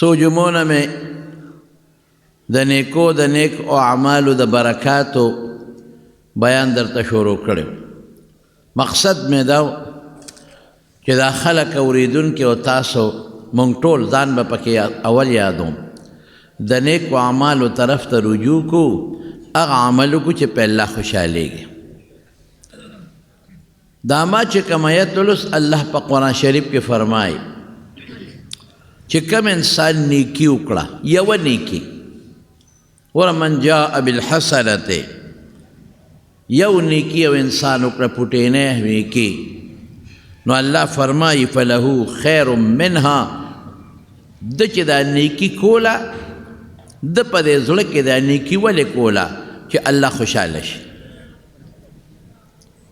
سو جمعونه میں د نیکو د نیک او اعمالو د برکاتو بیان درته شروع کړی. مقصد مې دا چې دا خلک اوریدونکي او تاسو مونږ ټول ځان به پکې اول یادوم د نیکو اعمالو طرف ته رجوع کو، هغه عمل وکړو چې په الله خوشحالیږي. دا ما چې کوم آیت لوست الله په قرآن شریف کې فرمایي چې کوم انسان نیکي وکړه، یوه نیکي ومن جاء بالحسنة، یو نیکی او انسان وکړه پټینه نیکي، نو الله فرمایي فله خیر منها، د چې دا نیکي کوله د په دې زړه کې دا نیکي ولې کوله چې الله خوشحاله شي.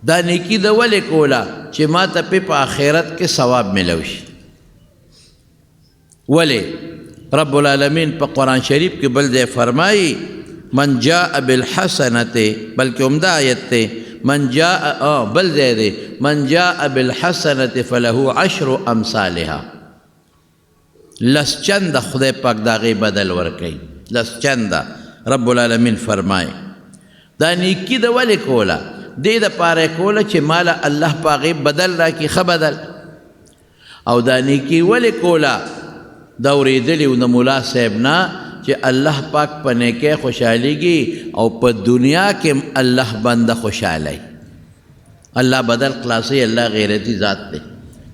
دا نیکی د ولې کوله چې ما ته په آخرت کې ثواب ملو شي. ولې رب العالمین په قرآن شریف کې بل ځای فرمایي من جاء بالحسنة، بلکې عمده آیت ته من جاء بل ځای دی من جاء بالحسنة فله عشر امثالها، لس چنده خدای پاک د هغې بدل ورکوي، لس چنده. رب العالمین فرمایي دا نیکي د ولې کوله؟ دې دپاره یې کوله چې ماله الله په هغې بدل راکړي، ښه بدل. او دا نیکي ولې کوله؟ دا اورېدلي و د ملا صاحب نه چې الله پاک په نیکۍ خوشحالیږي او په دنیا کې الله بنده خوشحالی، الله بدل خلاصوي. الله غیرتی ذات دی،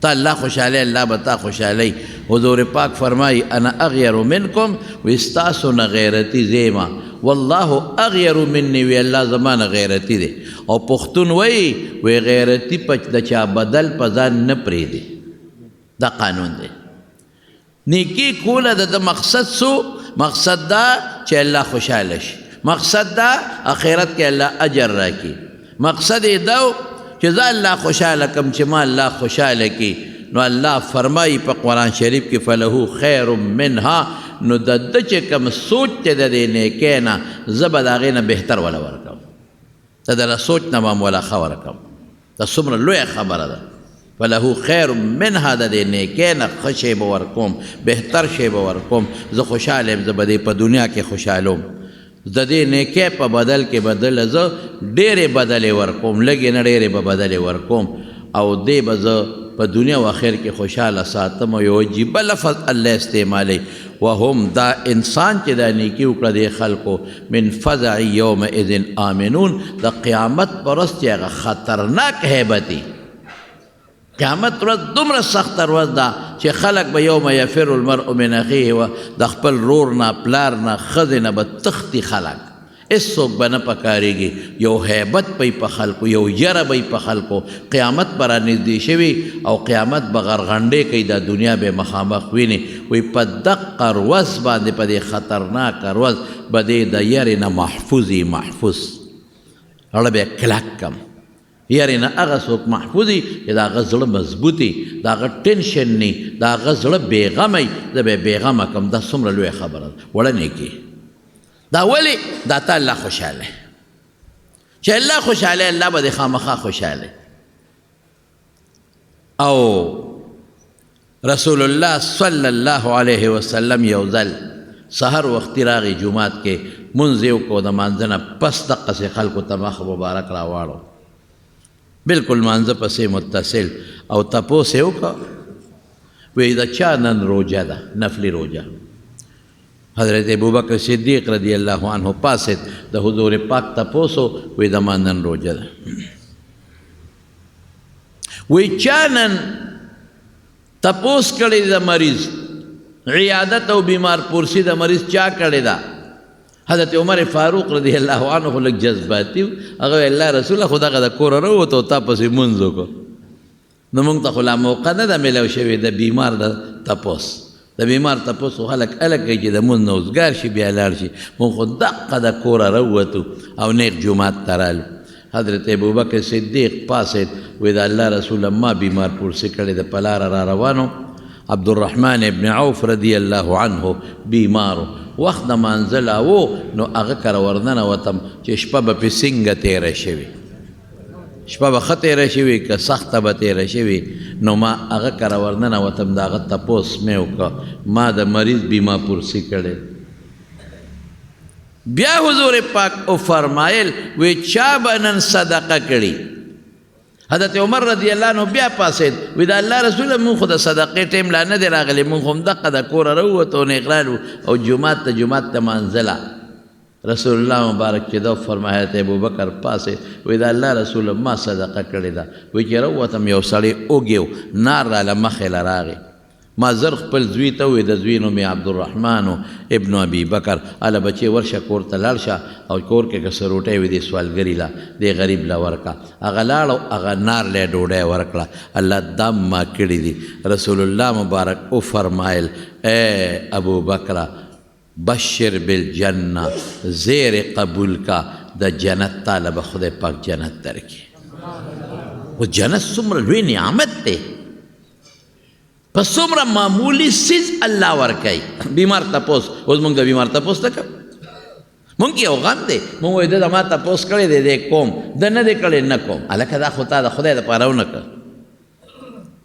تا الله خوشحالی الله به تا خوشحالی. حضور پاک فرمایي انا اغیر منکم، و ستاسو نه غیرتی زیما، والله اغیر منی، وی الله زما نه غیرتی دی. او پښتون وی غیرتی د چا بدل په ځان نه پرېږدي، دا قانون دی. نیکی کوله د مقصد سو، مقصد دا چې الله خوشحاله شي، مقصد دا آخرت کې الله اجر راکړي، مقصد یې دا چې زه الله خوشحاله کم چې ما الله خوشحاله کړي. نو الله فرمایي په قرآن شریف کې فله خیر منها، نو د ده چې کوم سوچ دی د دې نیکۍ نه زه به د هغې نه بهتر وله ورکوم، د دله سوچ نه به م وله ښه ورکوم. دا څومره لویه خبره ده. فله خیر منها، د دې نیکۍ نه ښه شی به ورکوم، بهتر شی به ورکوم. زه خوشحاله یم، زه به دې په دنیا کې خوشحالوم. د دې نیکۍ په بدل کې بدله زه ډېرې بدلې ورکوم، لږې نه ډېرې به بدلې ورکوم، او دې به زه په دنیا و آخر کې خوشحاله ساتم. او یو عجیبه لفظ الله استعمالی وهم، دا انسان چې دا نیکي وکړه دې خلکو من فزع یومئذ آمنون، د قیامت پر ورځ چې هغه خطرناک هیبتي قیامت ورځ دومره سخته ورځ ده چې خلک به یوم یفر المرء من اخیه، و د خپل رور نه پلار نه ښځې نه به تښتي خلک، هېڅوک به نه پکارېږي. یو هیبت به په خلکو، یو یره به په خلکو. قیامت به رانږدې شوي او قیامت به غرغنډې کوي، دا دنیا به مخامخ ویني. وایي په دقه ورځ باندې په دې خطرناکه ورځ به دې د یرې نه محفوظ وي، محفوظ اړه به یې کلک کم. یارې نه هغه څوک محفوظ وي چې د هغه زړه مضبوط وي، د هغه ټینشن نه وي، د هغه زړه بېغمه وي، زه به یې بېغمه کړم. دا څومره لویه خبره ده، وړه نیکي. دا ولې؟ دا ته الله خوشحاله، چې الله خوشحاله الله به دې خامخا خوشحاله. او رسول الله صلی الله علیه وسلم یو ځل سحر وختي راغی جومات کې مونځ یې وکړو، د مانځه نه پس دقسې خلکو ته مخ مبارک راواړو، بالکل مانځه پسې متصل. او تپوس یې وکړه، وی د چا نن روجه ده، نفلي روجه. حضرت ابوبکر صدیق رضی الله عنه پاسید د حضور پاک تپوسو، وی د ما نن روجه ده. وی چا نن تپوس کړی د مریض، عیادت او بیمار پرسی د مریض چا کړی ده؟ حضرت عمر فاروق رضی الله عنه خو لږ جذباتي و، هغه الله رسوله خو دغه د کوره راووتو تا پسې مونځ وکړو. نو موږ ته خو لا موقع نه ده میلاو شوې د بیمار د تپوس. د بیمار تپوس خو خلک هله کوي چې د مونځ نه اوزګار شي بیا لاړ شي. موږ خو دقه د کوره راووتو او نیغ جومات ته رالو. حضرت ابوبکر صدیق پاسید، وی د الله رسوله ما بیمار پرسی کړی د په لاره را روانو، عبدالرحمن ابن عوف رضی الله عنه بیمارو، وخت د مانځله و نو هغه کره ورننوتم چې شپه به پې څنګه تېره شوې. شپه به ښه تېره شوي که سخته به تېره شوي نو ما هغه کره ورننوتم د هغه تپوس مې وکړه ما د مریض بیمه پرسي کړې بیا حضور پاک وفرمایل وی چا به نن صدقه کړي حضرت عمر رضی الله عنه بیا پاسید وی د الله رسوله مونږ خو د صدقې ټیم لا نه دی راغلی مونږ هم دقه د کوره راووتو نه اقرار او جومات ته منزله رسول الله مبارک چې دا فرمایي حضرت ابوبکر پاسې وی د الله رسول ما صدقه کړې ده وی چې راووتم یو سړی اوږیو نار راله مخې له راغی ما زر خپل زوی ته وی د زوی نوم یې عبدالرحمن ابن ابي بکر اله بچې ورشه کور ته لاړ شه او کور کې که څه روټۍ وي دې سوالګري له دې غریب له ورکړه هغه لاړ او هغه نار له ډوډۍ ورکړه الله دا ما کړي دي رسول الله مبارک وفرمایل اے ابو بکره بشر بالجنه زیر قبول کا د جنت تعالی به خدای پاک جنت درکړي او جنت څومره لوی نعمت دی په څومره معمولی څیز الله ورکوي بیمار تپوس اوس موږ د بیمار تپوس ته کوو مونږ کې یو غم دی مونږ وایو ده ما تپوس کړی دی دی کوم ده نه دی کړی نه کوم هلکه دا خو تا د خدای دپاره ونه کړه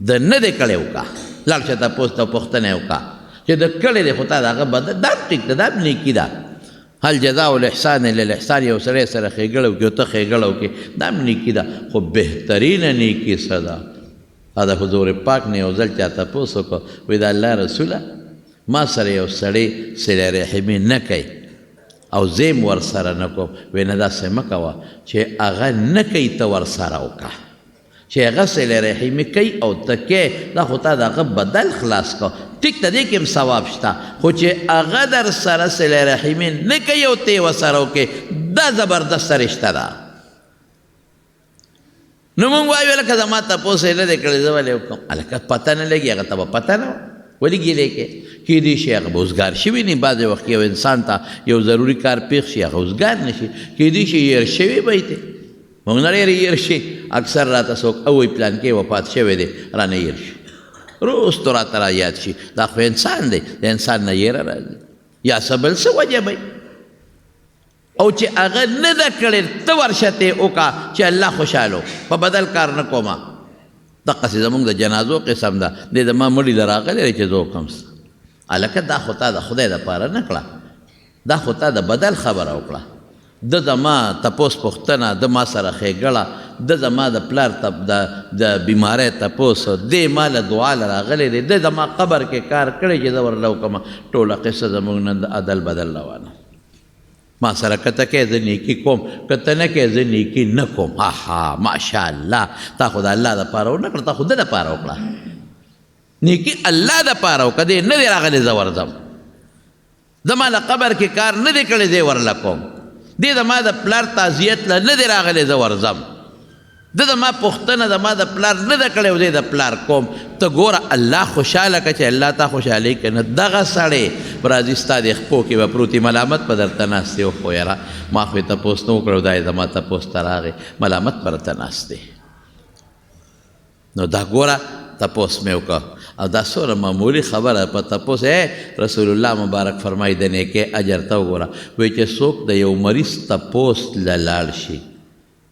ده نه دی کړی وکړه لاړ شه تپوس ته پوښتنه یې وکړه چې د کړی دی خو تا د هغه بدل دا ټیک ده دا نیکي ده هل جزاء الاحسان الا الاحسان یو سړی سره ښېګړه وکړي او ته ښېګړه وکړي دا هم نیکي ده خو بهترینه نیکي څه ده دا حضور پاک نه یو ځل چا تپوس وکړو وایي د الله رسوله ما سره یو سړی صله رحمي نه کوي او زه یم ورسره نه کوم وایي نه داسې مه کوه چې هغه نه کوي ته ورسره وکړه چې هغه صله رحمي کوي او ته کوې دا خو تا د هغه بدل خلاص کړه ټیک ته دې کې هم ثواب شته خو چې هغه در سره صله رحمي نه کوي او ته یې ورسره وکړې دا زبردسته رشته ده نو مونږ وایو لکه زما تپوس یې نه دی کړی زه ولې وکړم هلکه پته نه لګي هغه ته به پته نه وه ولې ګیلې کې کیدای شي هغه به اوزګار شوي نه بعضې وخت یو انسان ته یو ضروري کار پیښ شي هغه اوزګار نه شي کیدای شي هیر شوي به یې مونږ نه ډېر هیر شي اکثر راته څوک اوی پلان کې وفات شوی دی رانه هیر شي وروستو راته را یاد شي دا خو انسان دی د انسان نه یېره راځي یا څه بل څه وجه به او چې هغه نه ده کړې ته ورشه ته یې وکړه چې الله خوشحاله په بدل کار نه کومه دقسې زمونږ د جنازو قسم ده دی د ما مړي له راغلی دی چې زه وکړم هلکه دا خو تا د خدای دپاره نه کړه دا خو تا د بدل خبره وکړه ده زما تپوس پوښتنه ده ما سره ښېګړه ده زما د پلار د بیمارۍ تپوس دی ما له دعا له راغلی دی ده زما قبر کې کار کړی چې زه ورله وکړم ټوله قصه زمونږ نن د عدل بدل روانه ما سره کته کې زه نیکي کوم کته نه کې زه نیکي نه کوم آها ماشاءالله تا خو د الله دپاره ونه کړه تا خو ده دپاره وکړه نیکي الله دپاره وکړه دی نه دی راغلی زه ورځم زما له قبر کې کار نه دی کړی دی ورله کوم دی زما د پلار تعزیت له نه دی راغلی زه ورځم ده زما پوښتنه زما د پلار نه ده کړی او دی د پلار کوم ته ګوره الله خوشحاله کړه چې الله تا خوشحالوي که نه دغه سړی به راځي ستا د خپو کې به پروت ملامت به درته ناست دی اوخو یاره ما خو یې تپوس نه وکړو دا یې زما تپوس ته راغی ملامت به راته ناست دی نو دا ګوره تپوس مې وکړه او دا څومره معمولي خبره په تپوس رسول الله مبارک فرمایي د نیکۍ اجر ته وګوره وایي چې څوک د یو مریض تپوس له لاړ شي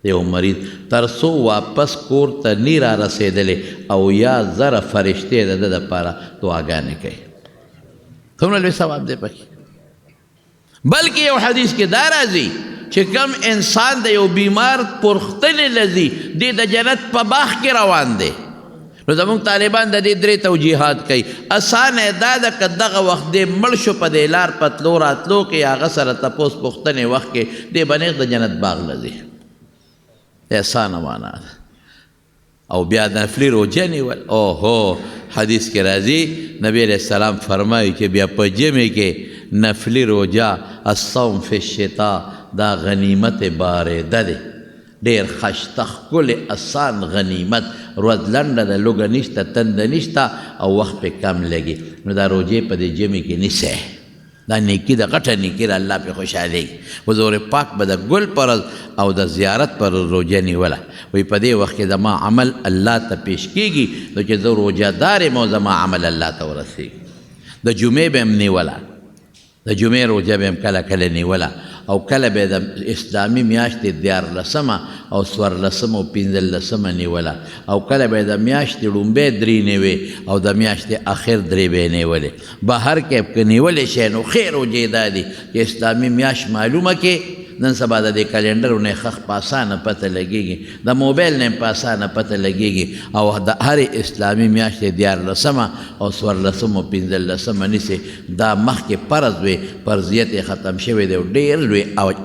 یو مریض تر څو واپس کور ته نی را رسېدلی او یا زره فرشتې د ده دپاره دعاګانې کوي څومره لوی ثواب دی پکې بلکې یو حدیث کې دا راځي چې کم انسان د یو بیمار پوښتنې له ځي دی د جنت په باغ کې روان دی نو زمونږ طالبان د دې درې توجیحات کوي اسانه دا ده که دغه وخت دی مړ شو په دې لار په تلو راتلو کې هغه سره تپوس پوښتنې وخت کې دی به نیغ د جنت باغ له ځي احسانه معنا ده او بیا د نفلي روژه نیول اوهو حدیث کې راځي نبی علیه السلام فرمایي چې بیا په ژمي کې نفلي روژه الصوم فی الشتاء دا غنیمت بارده دی ډېر خشته ښکلې اسان غنیمت ورځ لنډه ده لوږه نشته تنده نشته او وخت پې کم لګي نو دا روژې په دې ژمي کې نیسئ دا نیکی د غټه نیکی د الله پې خوشحالېږي حضور پاک به د ګل پر او د زیارت پر روژه نیوله وایي په دې وخت کې زما عمل الله ته پیش کېږي نو چې زه روژه دار یم او زما عمل الله ته ورسېږي د جمعې به هم نیوله د جمعې روژه به هم کله کله نیوله او کله به د اسلامي میاشتې 14 او 14 او 15 نیوله او کله به د میاشتې لومبۍ 3 نیوې او د میاشتې اخر 3 به نیولې بهر کې که نیولې شی نو خیر و جیدا دي چې اسلامي میاشت معلومه کې نن سبا د دې کلندرو نه خخ په اسانه پته لګېږي د موبایل نه په اسانه پته لګېږي او د هرې اسلامي میاشتې 14 او 14 او 15 نیسي دا مخکې فرض وي فرضیت یې ختم شوی دی او ډېر لوی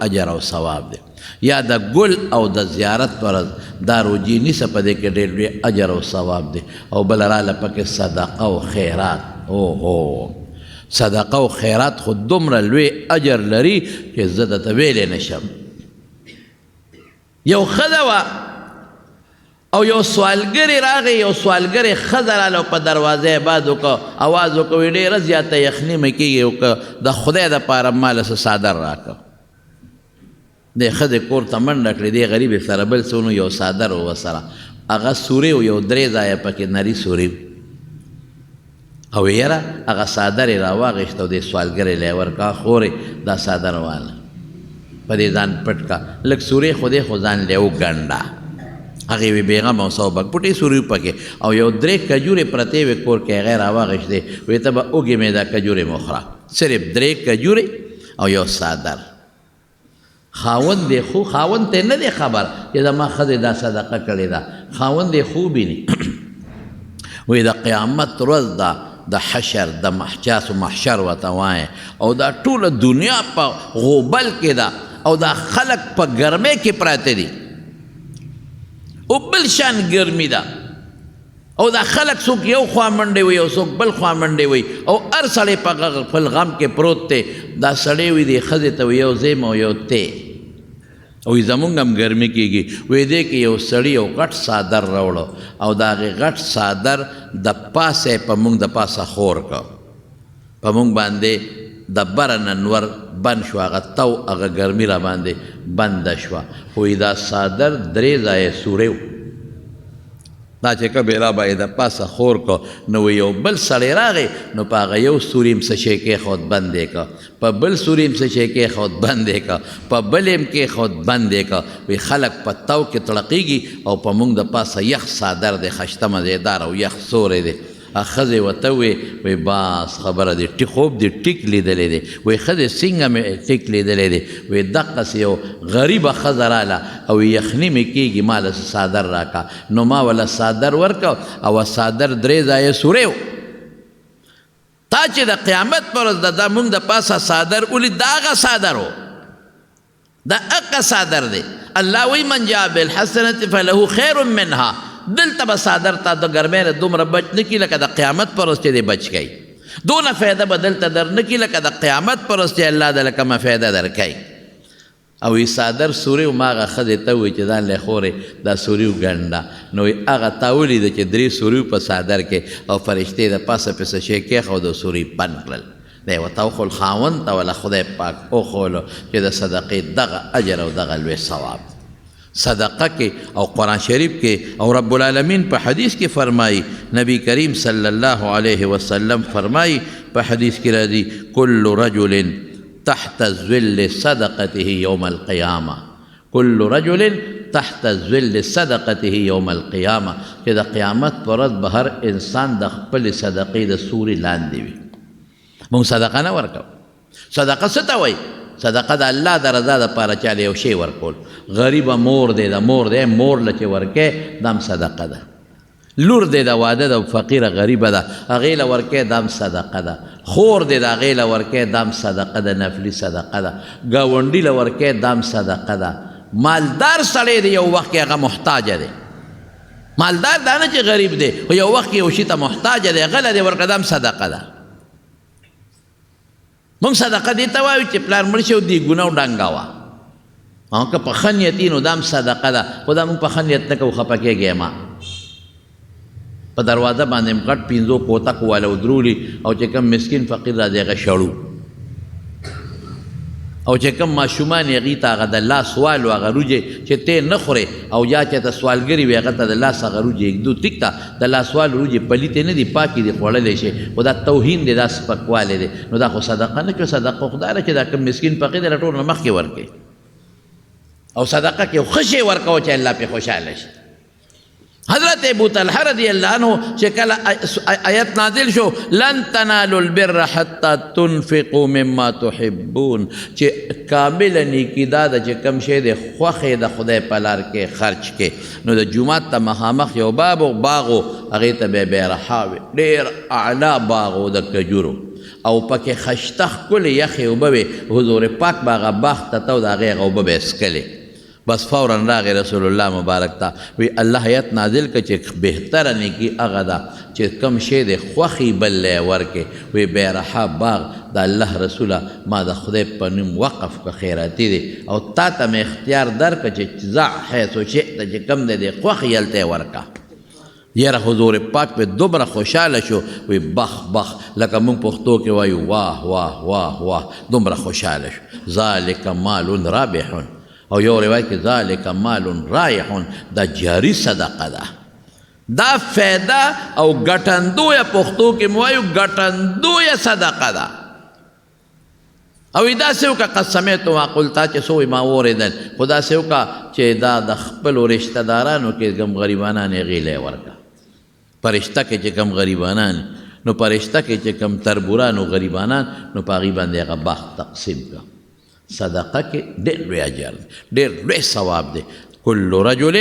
اجر او ثواب دی یا د ګل او د زیارت فرض دا روجي نیسه په دې کې ډېر لوی اجر او ثواب دی او بله راله پکې صدقه او خیرات اوهو صدقه او خیرات خو دومره لوی اجر لري چې زه درته ویلی نشم یو ښځه وه او یو سوالګرې راغی یو سوالګرې ښځه راله په دروازه یې باد وکړه اواز وکړه وایي ډېره زیاته یخني مې کېږي او د خدای دپاره ماله څه څادر راکړه دې ښځې کور ته منډه کړې دې غریبې سره بل څه یو څادر و ورسره هغه سورې و یو 3 ځایه پکې نري سورې او یاره هغه څادر یې راواغېست او دې سوالګرې له یې ورکړه خورې دا څادر واله په دې ځان پټ کړه لږ سورې خو دې خو ځان له وګنډه هغې وی بیغم او سوبک پټې سورې پکې او یو 3 کجورې پرتې وې کور کې هغې راواغېستې وی ته به اوږې مې دا کجورې مه خوره صرف 3 کجورې او یو څادر خاوند دی خو خاوند ته نه دی خبر چې زما ښځې دا صدقه کړې ده خاوند دی خو ویني وی د قیامت ورځ ده د حشر د محجاس و محشر ورته وایي او دا ټوله دنیا په غوبل کې ده او دا خلک په ګرمۍ کې پراته دي او بل شان ګرمي ده او دا خلک څوک یو خوا منډې وي او څوک بل خوا منډې وي او هر سړی په خپل غم کې پروت دی دا سړی وي دې ښځې ته یو زیم او یو تی او زمونږ هم ګرمي کېږي وی دی کې یو سړي یو غټ څادر راوړو او د هغې غټ څادر د پاسه یې په موږ د پاسه خور کړ په موږ باندې د بره نه نور بند شو هغه تو هغه ګرمي را باندې بنده شوه خو دا څادر 3 ځایه سورې و دا چې که بېلا به یې د پاسه خور کو نو یو بل سړی راغی نو په هغه یو سوري م څه شی کېښود بند یې که په بل سوري م څه شی کېښود بند یې که په بل یې م کېښود بند یې که وی خلک په تو کې تړقېږي او په موږ د پاسه یخ څادر دی ښایسته مزېدار او یخ سوری دی ښځې ورته وی باس خبره دی خوب دی ټیک لیدلی دی وی ښځې څنګه مې ټیک لیدلی دی وی دقسې یو غریبه ښځه راله او یخني مې کېږي ما له څادر راکړه نو ما وله څادر ورکړه او څادر 3 ځایه سورې و تا چې د قیامت پر ورځ د موږ د پاسه څادر ولید دا هغه څادر و دا هغه څادر دی الله وی من جاء بالحسنة فله خیر منها دلته به څادر تا د ګرمۍ نه دومره بچ نه کړي لکه د قیامت پر ورځ چې دی بچ کوي دونه فایده به دلته در نه کړي لکه د قیامت پر ورځ چې الله دله کومه فایده در کوي او وی څادر سورې و ما هغه ښځې ته ووایي چې ځان له خورې دا سوري وګنډه نو هغه تا ولیده چې 3 سوري په څادر کې او فرشتې د پاسه پې څه شی کېښود او سوري بند کړل دی ورته وښول خاوند ته وله خدای پاک وښولو چې د صدقې دغه اجر او دغه لوی ثواب صدقه کې او قرآن شریف کې او رب العالمین په حدیث کې فرمایي نبی کریم صلی الله علیه وسلم فرمایي په حدیث کې راځي کل رجل تحت ظل صدقته یوم القیامه کل رجل تحت ظل صدقته یوم القیامه چې د قیامت پر ورځ به هر انسان د خپل صدقې د سوري لاندې وي موږ صدقه نه ورکوو صدقه څه ته وایي صدقه د الله د رضا دپاره چاله یو شی ورکول غریبه مور دی د مور دی مور له چې ورکې دام صدقه ده لور دی د واده د فقیره غریبه ده هغې له ورکې دام صدقه ده خور دی د هغې له ورکې دام صدقه ده نفلي صدقه ده ګاونډي له ورکې دام صدقه ده مالدار سړی دی یو وخت کې هغه محتاجه دی مالدار دا نه چې غریب دی خو یو وخت کې یو شي ته محتاجه دی هغه له دې ورکه دام صدقه ده مونږ صدقه دې ته وایو چې پلار مړ شي او دیګونه او ډنګه وه او که په ښه نیت وي نو دا هم صدقه ده خو دا مونږ په ښه نیت نه کوو خفه کېږئ ما په دروازه باندې م غټ 5 کوتک واله ودرولي او چې کوم مسکین فقیر راځي هغه شړو او چې کوم ماشومان یې هغې ته هغه د الله سوال و هغه روجې چې ته نه خورې او یا چې ته سوالګري وي هغه ته د لاس هغه روجې ږدو ټیک ته د الله سوال روجې پلیتې نه دي پاکې دي خوړلی شي خو دا توهین دی دا سپکوالی دی نو دا خو صدقه نه کړو صدقه خو دا ده چې دا کوم مسکین فقیر دی له ټول نه مخکې ورکوي او صدقه کې ښه شی ورکوه چې الله پې خوشحاله شي حضرت ابو طلحه رضی اللہ عنہ چې کله آیت نازل شو لن تنالوا البر حتى تنفقوا مما تحبون چې کامل نیکی دا ده چې کم شی د خوښې د خدای په لار کې خرچ کې نو د جومات ته مخامخ یو باغ و هغې ته به بیرحا وي ډېر اعلی باغ و د کجورو او پکې خشته ښکلې یخې اوبه وې حضور پاک به هغه باغ ته ته و د هغې هغه اوبه به یې څکلې بس فوراً راغی رسول الله مبارک ته وی الله آیت نازل که چې بهتره نیکي هغه ده چې کم شی د خوښي بل لی ورکې وی بیرحا باغ د الله رسوله ما د خدای په نوم وقف که خیراتي دی او تا ته مې اختیار درکړه چې ضع حیث شئت چې کم دی د خوښي هلته یې ورکه یاره حضور پاک په دومره خوشحاله شو وی بخ بخ لکه مونږ پښتو کې وایو واه واه واه واه دومره خوشحاله شو ذلک مال رابح او یو روایت کې ذالک مال رایح دا جاری صدقه ده دا فایده او ګټندویه پښتو کې مو وایو ګټندویه صدقه ده او داسې وکړه قد سمعت ما قلتا چې څه وایي ما واورېدل خو داسې وکړه چې دا د خپلو رشته دارانو کې کوم غریبانان یې هغې لی ورکړه په رشته کې چې کوم غریبانان نو په رشته کې چې کوم تربوران او غریبانان نو په هغې باندې هغه باغ تقسیم کړه صدقه کې ډېر لوی اجر دی ډېر لوی ثواب دی کل رجل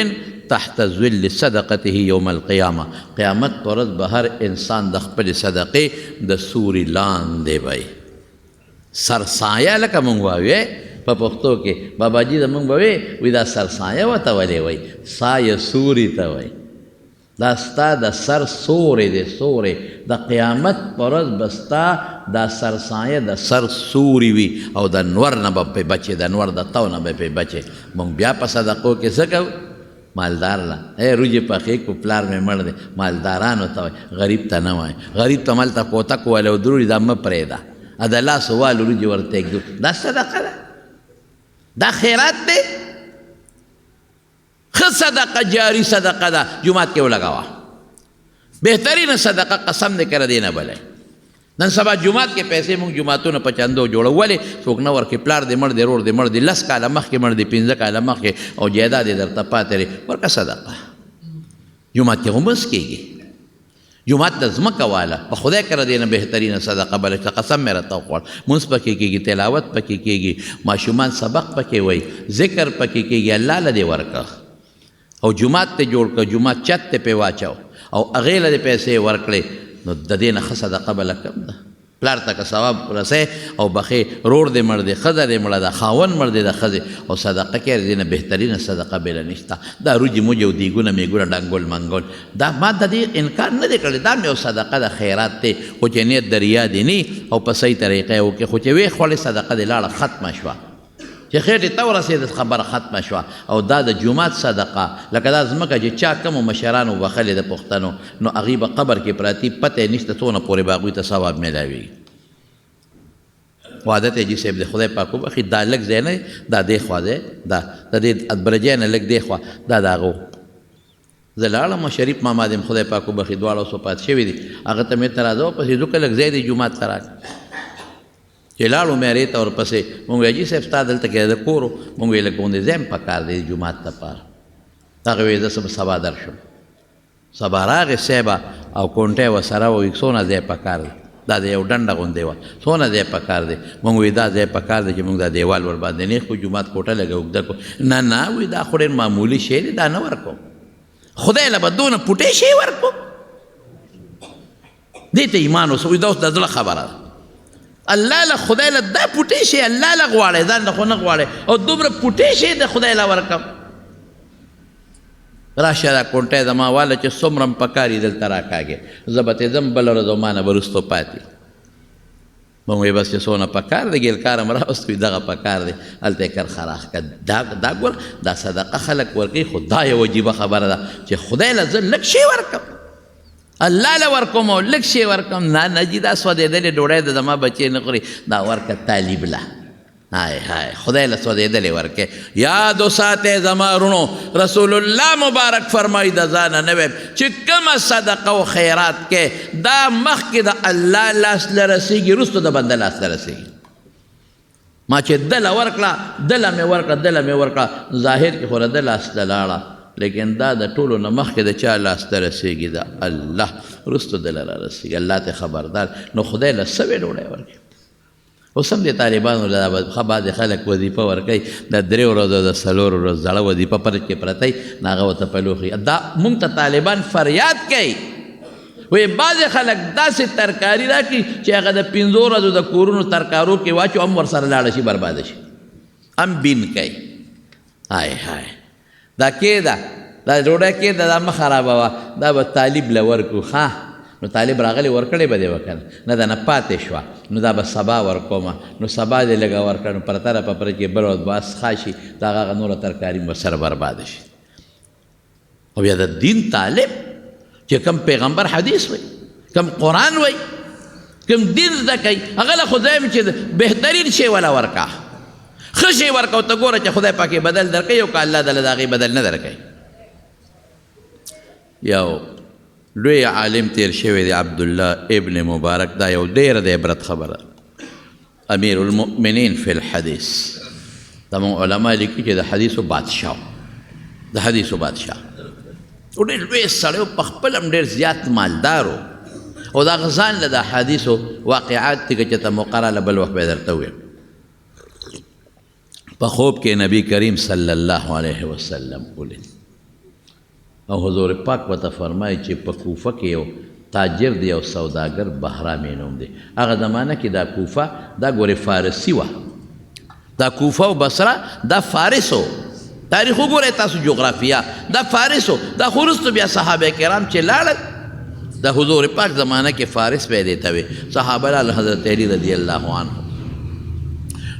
تحت ظل صدقته یوم القیامه قیامت پر ورځ به هر انسان د خپلې صدقې د سوري لاندې وی سرسایه لکه مونږ وایو په پښتو کې باباجي زمونږ به وی دا سرسایه ورته ولې وایي سایه سوري ته وایي دا ستا د سر سورې دی سورې د قیامت په ورځ به ستا دا سرسایه د سر سوري وي او د نور نه به پې بچې د نور د تو نه به پې بچې مونږ بیا په صدقو کې څه کوو مالدار له روجې پخې کو پلار مې مړ دی مالدارانو ته وایي غریب ته نه وایي غریب ته ملته کوتک والی او دروړي دا مه پرېږده د الله سوال روجې ورته ږدو دا صدقه ده دا خیرات دی ښه صدقه جاری صدقه ده جومات کې ولګوه بهترینه صدقه قسم دې کړه دې نه بلی نن سبا جومات کې پیسې مونږ جوماتونه په چندو جوړو ولې څوک نه ورکړي پلار دې مړ دی رور دې مړ دی 10 کاله مخکې مړ دی 15 کاله مخکې او جایداد یې درته پاتې دی ورکړه صدقه جومات کې هم بس کېږي جومات ته ځمکه واله په خدای کړه دې نه بهترینه صدقه بله چې قسم مې راته وخوړ مونځ پکې کېږي تلاوت پکې کېږي ماشومان سبق پکې وایي ذکر پکې کېږي الله له دې ورکړه او جومات ته جوړ کړه جومات چت ته پې واچو او هغې له دې پیسې ورکړې نو د دې نه ښه صدقه بله کم ده پلار ته که ثواب رسې او بخې رور دې مړ دی ښځه دې مړه ده خاوند مړ دی د ښځې او صدقه کې د دې نه بهترینه صدقه بله نشته دا روجې موجې او دیګونه میګونه ډنګول منګول دا ما د دې انکار نه دی کړی دا مې یو صدقه د خیرات دی خو چې نیت د ریا دې نه او په صحیح طریقه یې وکړې خو چې ویې خوړې صدقه دې لاړه ختمه شوه چې خېټې ته ورسېدل خبره ختمه شوه او دا د جومات صدقه لکه دا ځمکه چې چا کمو مشرانو بخلې د پښتنو نو هغې به قبر کې پراتي پته یې نشته څونه پورې به هغوی ته ثواب میلاویږي عادت یې جي صاحب د خدای پاک وبخي دا لږ ځای نه دا دې خوا دی دا د دې ادبرجۍ نه لږ دې خوا دا د هغو زه لاړم شریف ماما دې خدای پاک وبخي دواړه وفات شوي دي هغه ته مې ته راځه ورپسې ځکه لږ ځای دی جومات ته راکړه چې لاړو مې هغې ته ورپسې مونږ وایي جي صاحب ستا دلته کې د کور مونږ ویې لږ غوندې ځای م پکار دی جومات دپاره هغې وایي زه سبا درشم سبا راغې صاحبه او کونټۍ ورسره وه څونه ځای پکار دی دا د یو ډنډه غوندې وه څونه ځای پکار دی مونږ وایي دا ځای پکار دی چې مونږ دا دیوال ورباندې نیغ کړو جومات کوټه لږه اوږده کړو نه نه وایي دا خو ډېر معمولي شی دی دا نه ورکوم خدای له به دونه پوټی شی ورکوم دې ته ایمان اوس وایي دا اوس د زړه خبره ده الله له خدای له دا پوټی شي الله له غواړې ځان له خو نه غواړې او دومره پوټی شي د خدای له ورکم راشه دا کونټۍ زما واله چې څومره م پکار یي دلته راکاږې زه به تې ځم بله ورځ او ما نه به وروستو پاتې مونږ وایي بس چې څونه پکار دی ګیلکاره م راوست وي دغه پکار دی هلته یې کرخراښ کړه دا ګور دا صدقه خلک ورکوي خو دا یو عجیبه خبره ده چې خدای له زه لږ شی ورکم الله له ورکوم او لږ شی ورکوم نه نه جي دا سوځېدلې ډوډۍ د زما بچې نه خوري دا ورکه طالب له هاي هاي خدای له سوځېدلې ورکې یاد وساتئ زما رونو رسول الله مبارک فرمایي د ځانه نه ویم چې کومه صدقه و خیرات کې دا مخکې د الله لاس له رسېږي وروسته د بنده لاس له رسېږي ما چې دله ورکړه دله مې ورکړه ظاهر کې خو د لاس ته لاړه لیکن دا د ټولو نه مخکې د چا لاس ته رسېږي د الله وروسته دله را رسېږي الله ته خبردار نو خدای له سوې ډوډۍ ورکړي اوس هم د طالبانو له ښه بعضې خلک وظیفه ورکوي د 3 ورځو د 4 ورځو زړه وظیفه پر کې پرته وي نو هغه ورته پلوخي دا مونږ ته طالبان فریاد کوي وایي بعضې خلک داسې ترکاري راکړي چې هغه د 5 ورځو د کورونو ترکارو کې واچو هم ورسره لاړه شي برباده شي هم بین کوي هاي هاي دا کېده دا ډوډۍ کېده دا مه خرابوه دا به طالب له ورکو ښه نو طالب راغلی ورکړی به دی وکړ نه ده نه پاتې شوه نو دا به سبا ورکومه نو سبا دې لږه ورکړه نو پرته په پره کې بل ورځ باس ښه شي د هغه نوره ترکاري به سره برباده شي او بیا د دین طالب چې کوم پیغمبر حدیث وایي کوم قرآن وایي کوم دین زده کوي هغه له خدای چې بهترین شی ولا ورکه ښه شی ورکه ورته ګوره چې خدای پاکې بدل درکوي او که الله دله د هغې بدل نه درکوي یو لوی عالم تیر شوی دی عبدالله ابن مبارک دا یو ډېره د عبرت خبره امیر المؤمنین فی الحدیث زموږ علما لیکي چې د حدیثو بادشاه د حدیثو بادشاه او ډېر لوی سړی و په خپل هم ډېر زیات مالدار و او د هغه ځان له د حدیثو واقعات دي که چېرته مقرره له بل وخت به یې درته ووایم په خوب کې نبی کریم صلی الله علیه وسلم ولید او حضور پاک ورته فرمایي چې په کوفه کې یو تاجر دی او سوداګر بهرام یې نوم دی هغه زمانه کې دا کوفه دا ګورې فارسي وه دا کوفه او بصره دا فارس و تاریخ وګورئ تاسو جغرافیه دا فارس و دا خو وروسته بیا صحابه کرام چې لاړل د حضور پاک زمانه کې فارس به یې دی ته وي صحابه لاړل حضرت علی رضی الله عنه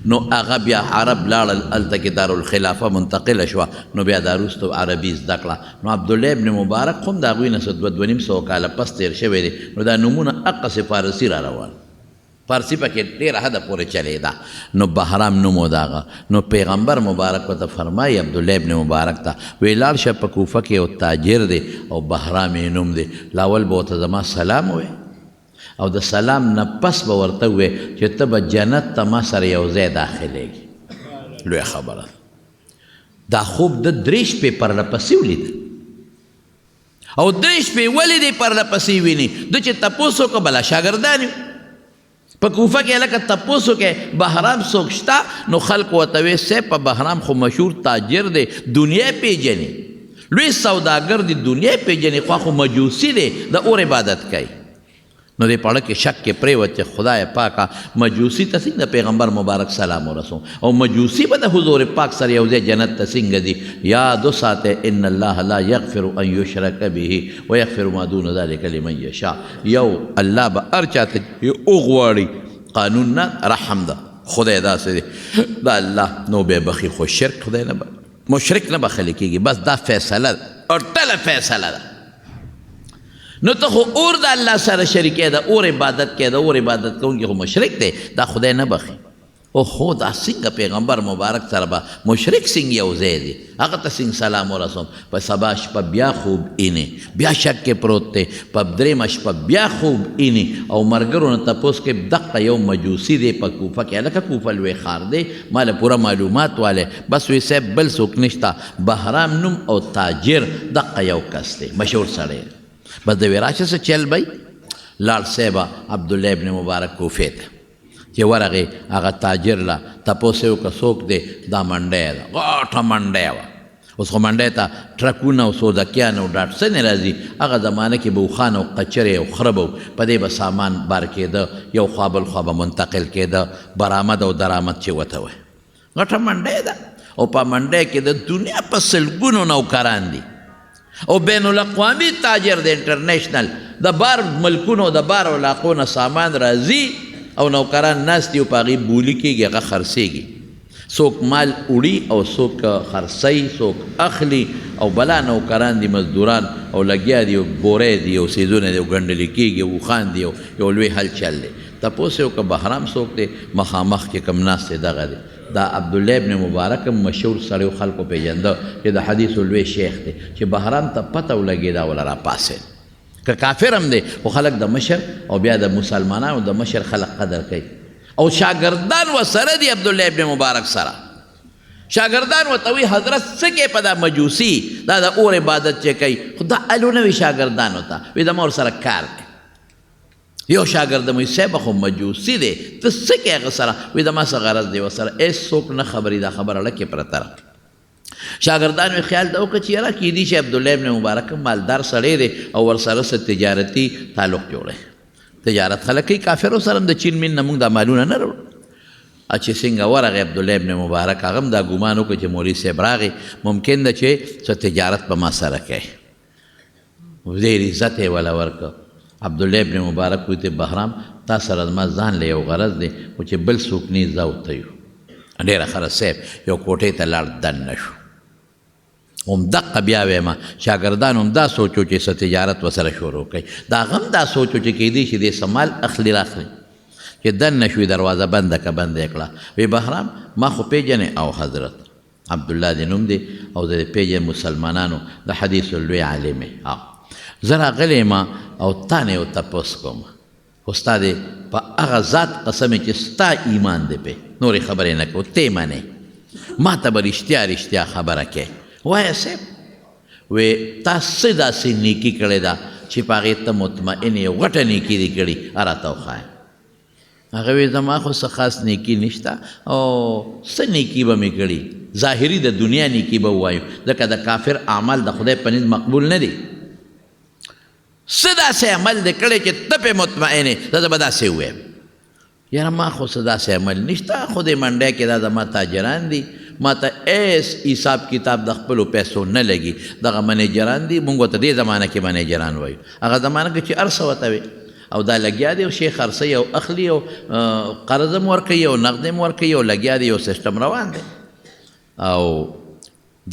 نو هغه بیا عرب لاړل هلته کې دارالخلافه منتقله شوه نو بیا دا وروسته عربي زده کړه نو عبدالله ابن مبارک خو هم د هغوی نه څه 200 کاله پس تېر شوی دی نو دا نومونه هقسې فارسي را روان فارسي پکې ډېره حده پورې چلېده نو بهرام نوم و د هغه نو پیغمبر مبارک ورته فرمایي عبدالله ابن مبارک ته وی لاړ شه په کوفه کې یو تاجر دی او بهرام یې نوم دی لاول به ورته زما سلام ووایي او د سلام نه پس به ورته ووایې چې ته به جنت ته ما سره یو ځای داخلېږي لویه خبره دا خوب د 3 شپې پرله پسې ولید او 3 شپې ولې دی پرله پسې ویني ده چې تپوس وکړه بلا شاګردان یو په کوفه کې لکه تپوس وکړې بهرام څوک شته نو خلکو ورته ویې صاحب په بهرام خو مشهور تاجر دی دنیا یې پېژني لوی سوداګر دی دنیا یې پېژني خوا خو مجوسي دی د اور عبادت کوي نو دې پړه کې شک کې پرېوت چې خدای پاکه مجوسي ته څنګه پیغمبر مبارک سلام ورسو او مجوسي به د حضور پاک سره یو ځای جنت ته څنګه ځي یاد وساتئ ان الله لا یغفر ان یشرک به ویغفر ما دون ذلک لمن یشاء یو الله به هر چاته وغواړي قانون نه رحم ده خدای داسې دی دا الله نو به بخي خو شرک خدای نه مشرک نه بخلی کېږي بس دا فیصله ده او ټله فیصله ده نو ته خو اور د الله سره شریکې ده اور عبادت کې ده اور عبادت کوونکی خو مشرک دی دا خدای نه بخي او خو دا څنګه پیغمبر مبارک سره به مشرک څنګه یو ځای دی هغه ته څنګه سلام ورسوم په سبا شپه بیا خوب اینې بیا شک کې پروت دی په 3 شپه بیا خوب اینې او ملګرو نه تپوس کې دقه یو مجوسي دی په کوفه کې هلکه کوفه لوی ښار دی ما له پوره معلومات والی بس وی صاحب بل څوک نشته بهرام نوم او تاجر دقه یو کس دی مشهور سړی بس د وراشه څه چل بی لاړ صاحبه عبدالله ابن مبارک کوفې ته چې ورغې هغه تاجر له تپوس یې وکړه څوک دی دا منډی ده غټه منډی وه اوس خو منډی ته ټرکونه او سودکیان او ډاټسنې راځي هغه زمانه کې به اوښان او قچرې او خره به په دې به سامان بار کېده یو خوا بل خوا به منتقل کېده برآمد او درآمد چې ورته وایي غټه منډی ده او په منډی کې د دنیا په سلګونو نوکران دي او بین الاقوامی تاجر د انټرنیشنل د بار ملکونو د بار علاقو نه سامان راځي او نوکران ناست دي او په هغې بولي کېږي هغه خرڅېږي څوک مال وړي او څوک خرڅوي څوک اخلي او بلا نوکران دي مزدوران او لګیا دي او بورې دي او څیزونه دي او ګنډلې کېږي اوښان دي یو لوی حل چل دی تپوس یې وکړه بهرام څوک دی مخامخ کې کوم ناست دی دغه دی دا عبدالله ابن مبارک مشهور سړی و خلکو پیژنده چې د حدیثو لوی شیخ دی چې بهرام ته پته ولګېده وله را پاسېد که کافر هم دی خو خلک د مشر او بیا د مسلمانانو د مشر خلک قدر کوي او شاګردان ورسره دي عبدالله ابن مبارک سره شاگردان ورته وایي حضرت څه کې په دا مجوسي دا د اور عبادت چې کوي خو دا الونه وي شاګردانو ته وایي زما ورسره کار دی یو شاګرد مې صاحب خو مجوسي دی ته څه کې هغه سره وایي زما څه غرض دی ورسره هېڅوک نه خبري دا خبره لکې پرته ده شاګردان مې خیال ته وکړه چې یاره کیدای شي عبدالله ابن مبارک مالدار سړی دی او ورسره څه تجارتي تعلق جوړی تجارت خلک کوي کافرو سره هم د چین مین نه موږ دا مالونه نه راوړو چې څنګه ورغی عبدالله ابن مبارک هغه هم دا ګمان وکړه چې مولوي صاحب راغی ممکن ده چې څه تجارت به ما سره کوي ډېر عزت یې وله ورکړه عبدالله ابن مبارک وایي ته بهرام تا سره زما ځان له یو غرض دی خو چې بل څوک نه زه او ته یو ډېره ښه صاحب یو کوټې ته لاړ دننه شو همدقه بیا ویمه شاګردان هم دا سوچو چې څه تجارت ورسره شروع کوي د هغه هم دا سوچو چې کیدای شي دې څه مال اخلي راخلي چې دننه شوي دروازه بنده که بنده یې کړه وی بهرام ما خو پیژنې او حضرت عبدالله دې نوم دی او د پیژن مسلمانانو د حدیث لوی عالم یې زه راغلی یم او تا نه یو تپوس کوم خو ستا دې په هغه ذات قسم چې ستا ایمان دی پې نورې خبرې نه کوو ته یې منې ما ته به رښتیا رښتیا خبره کوې وایه صاحب وی تا څه داسې نیکي کړې ده چې په هغې ته مطمئن یې غټه نیکي دې کړي راته وښایه هغه وی زما خو څه خاص نیکي نشته او څه نیکي به مې کړي ظاهري د دنیا نیکي به ووایو ځکه د کافر اعمال د خدای په نزد مقبول نه دي څه داسې عمل دې کړی چې ته پې مطمئن یې زه به داسې ووایم یاره ما خو څه داسې عمل نشته خو دې منډی کې دا زما تاجران دي ما ته ایس حساب کتاب د خپلو پیسو نه لګي دغه منیجران دي مونږ ورته دې زمانه کې منیجران وایو هغه زمانه کې چې هر څه ورته وي او دا لګیا دی او شیخ خرڅوي او اخلي او قرض هم ورکوي او نقد هم ورکوي او لګیا دی یو سیسټم روان دی او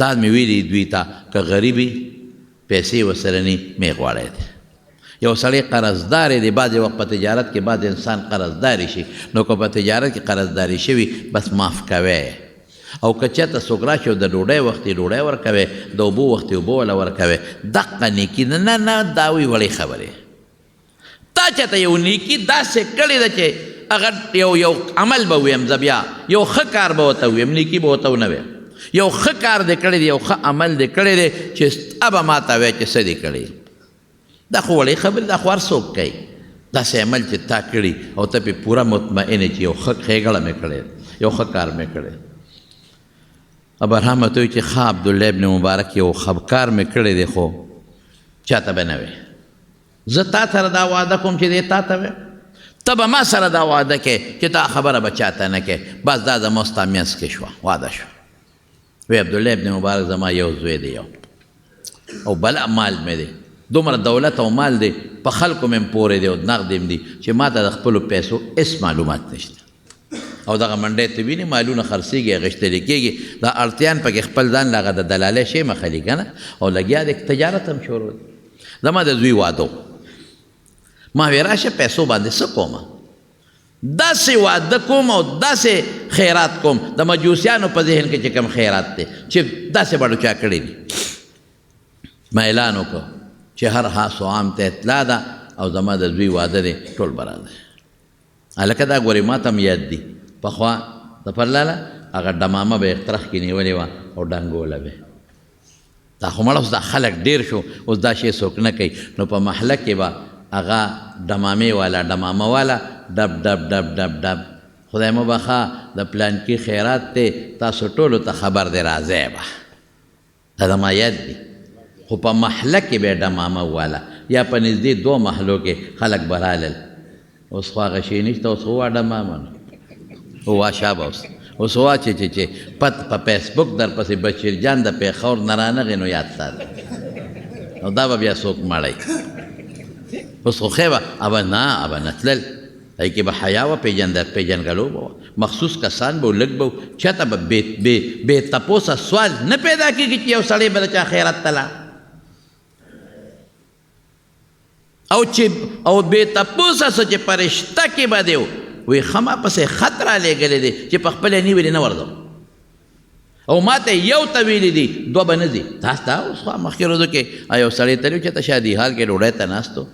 دا مې ویلي دوی ته که غریبي پیسې ورسره ني مې غواړی دی یو سړی قرضدار دی بعضې وخت په تجارت کې بعض انسان قرضداري شي نو که په تجارت کې قرضداري شوي بس معاف کوی او که چېرته څوک راشي او د ډوډۍ وخت یې ډوډۍ ورکوې د اوبو وخت یې اوبه وله ورکوې دقه نیکي نه نه دا وی وړې خبرې تا چېته یو نیکي داسې کړې ده چې هغه یو عمل به ویم زه بیا یو ښه کار به ورته ویم نیکي به ورته ونه ویم یو ښه کار دې کړی دی یو ښه عمل دې کړی دی چې ستا به ما ته وایې چې څه دې کړی دا خو وړې خبرې دا خو هر څوک کوي داسې عمل چې تا کړي او ته پې پوره مطمئن چې یو ښه ښېګړه مې کړی یو ښه کار مې کړی ابراهیم ته وایي چې ښه عبدالله ابن مبارک یو ښه کار مې کړی دی خو چاته به نه وی زه تا سره دا وعده کوم چې دی تا ته وی ته به ما سره دا وعده کې چې تا خبره به چاته نه کې بس دا زما ستا منځ کې شوه واده شوه وی عبدالله ابن مبارک زما یو زوی دی یو او بله مال مې دی دومره دولت او مال دی په خلکو مې هم پورې دی او نقد هم دی چې ما ته د خپلو پیسو هېڅ معلومات نشته او دغه منډی ته وینې مالونه خرڅېږي اخیستلی کېږي دا اړتیان پکې خپل ځان له هغه د دلالۍ شی مخلي که نه او لګیا دی تجارت هم شروع دی زما د زوی واده ما وی راشه پیسو باندې څه کومه داسې واده کوم او داسې خیرات کوم د مجوسیانو په ذهن کې چې کوم خیرات دی چې داسې بړو چا کړی دي ما اعلان وکړ چې هر حاس و عام ته اطلاع ده او زما د زوی واده دی ټول برابر هلکه دا ګورې ما ته هم یاد دي پخوا د پرلاله هغه ډمامه به یې ترخ کې نیولې وه او ډنګوله به دا خو مړه اوس دا خلک ډېر شو اوس دا شی څوک نه کوي نو په محله کې به هغه ډمامې والا ډمامه والا ډب ډب ډب ډب ډب خدای مو بخا د پلانکي خیرات دی تاسو ټولو ته خبر دی راځئ به دا زما یاد دي خو په محله کې به ډمامه والا یا په نږدې دو محلو کې خلک به رالل اوس خو هغه شی نشته اوس خو وا ډمامه نه هوا شابه اوس هوا چې پت په فیسبوک در پسې بشیر جان د پیښور نه رانغې نو یاد ساته او دا به بیا څوک مړی اوس خو ښې به ابه نه ابه نه تلل هغې کې به حیا وه پیژنګلو به وه مخصوص کسان به و لږ به و چاته به بې تپوسه سوال نه پیدا کېږي چې یو سړی به د چا خیرات ته لاړ او بې تپوسه څه چې په رشته کې به دی وی ښه ما پسې خط رالیږلی دی چې په خپله یې نیولې نه ورځم او ما ته یو ته ویلي دي دوه به نه ځي تاسو ته اوس خو مخکې ورځو کې یو سړی تللی و چې ته شادي حال کې ډوډۍ ته ناست و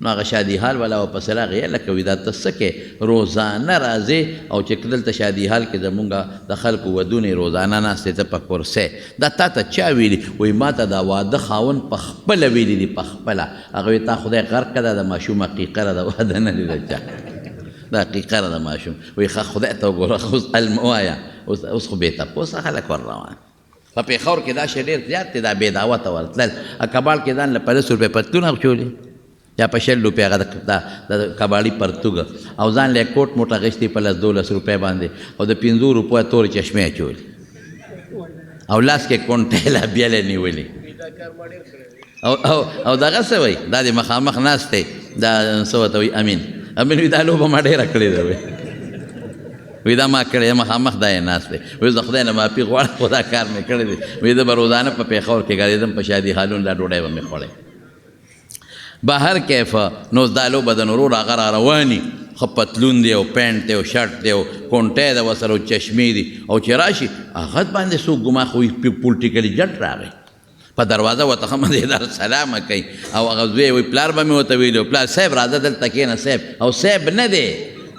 نو هغه شادي حال والا ورپسې راغی لکه وي دا ته څه کې روزانه راځې او چې دلته شادي حال کې زمونږ د خلکو ودونه روزانه ناستې ته په کرسۍ دا تا ته چا ویلي وایي ما ته دا واده خاوند په خپله ویلي دي په خپله هغه وایي تا خدای غرق کړه د ماشوم حقیقه ده د واده نه دی د چا دا حقیقه ده د ماشوم وایي ښه خدای ته وګوره اوس ووایه اوس خو بې تپوسه خلک ور روان په پېښور کې دا شی ډېر زیات دی دا بې دعوته ورتلل کباړ کې ځان له 50 روپۍ پتلون اغچولي یا په 100 روپۍ هغه د کباړي پرتوګه او ځان له کوټ موټ اخیستې په 12 روپۍ باندې او د 50 روپیو تورې چشمې اچولې او لاس کې کونټۍ لا بیلې نیولې او دغه څه وایي دا د مخامخ ناست دی دا څه ورته وایي امین وایي دا لوبه ما ډېره کړې ده وی دا ما کړی مخامخ دا یې ناست دی وایي زه خدای نه معافي غواړم خو دا کار مې کړی دی وایي زه به روزانه په پېښور کې ګرځېدم په شادي حالونو دا ډوډۍ به مې خوړی بهر کیفه نو دا لوبه د نورو هغه را رواني ښه پتلون دی او پینټ دی او شرټ دی او کونټۍ ده ورسره او چشمې دي او چې راشي هغه باندې څوک ګما خو پولټیکلي جټ راغی په دروازه ورته ښه مزېدار سلامه کوي او هغه زوی وایي پلار به مې ورته ویلي پلار صاحب راځه دلته کښېنه صاحب او صاحب نه دی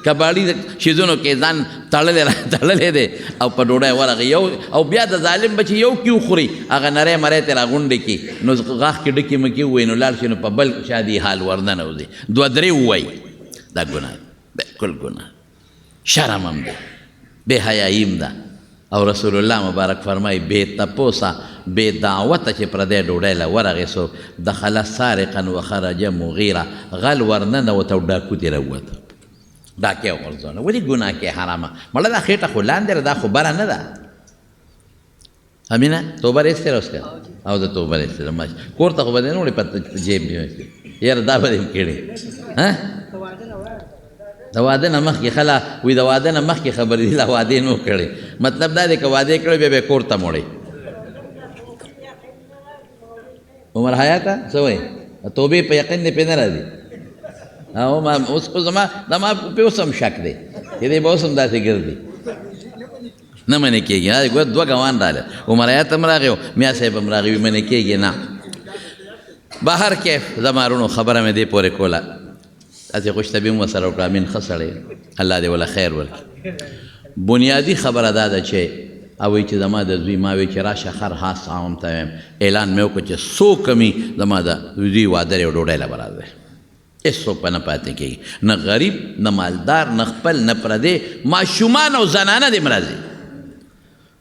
کباړي شیزونو کې ځان تړلی دی او په ډوډۍ ورغی یو او بیا د ظالم بچي یو کې وخوري هغه نری مری ترې راغونډې کړي نو غاښ کې ډکې مکې ووایي نو لاړ شي نو په بل شادي حال ورننوځي 2-3 ووایي دا ګناه بالکل ګناه شرم هم دی بې حیاییم ده او رسول الله مبارک فرمایي بې تپوسه بې دعوته چې پردی ډوډۍ له ورغې څوک دخل سارقا وخرج مغیره غل ورننوته او ډاکو ترې راووته ډاکې غورځونه ولې ګناه کې حرامه مړه دا خېټه خو لاندې ده دا خو بره نه ده امینه توبه رایستې اوس که او زه توبه رایستې ماشي کور ته خو به دې نه وړې په جیب کې یاره دا به دې کړې د واده نه مخکې خلا وایي د واده نه مخکې خبرې دي لا وادې نو کړې مطلب دا دی که وادې کړې بیا به کور ته موړې عمر حیاته څه وایي توبې په یقین دې پې نه راځي او ما اوس زما دا ما پې اوس هم شک دی چې دی به اوس هم داسې ګرځي نه منې کېږي ګوره 2 ګوان راغله عمر حیات هم راغی او میا صاحب هم راغی منې کېږي نه بهر کیف زما وروڼو خبره مې دې پورې کوله هسې خوشطبي هم ورسره وکړه امین ښه سړی الله دې وله خیر ورکړي بنیادي خبره دا ده چې وایي چې زما د زوی ما وایي چې راشه خر هاس عام ته ویم اعلان مې وکړو چې څوک کمي زما د زوی واده دی او ډوډۍ له به راځي هېڅوک به نه پاتې کېږي نه غریب نه مالدار نه خپل نه پردی ماشومان او زنانه دې م راځي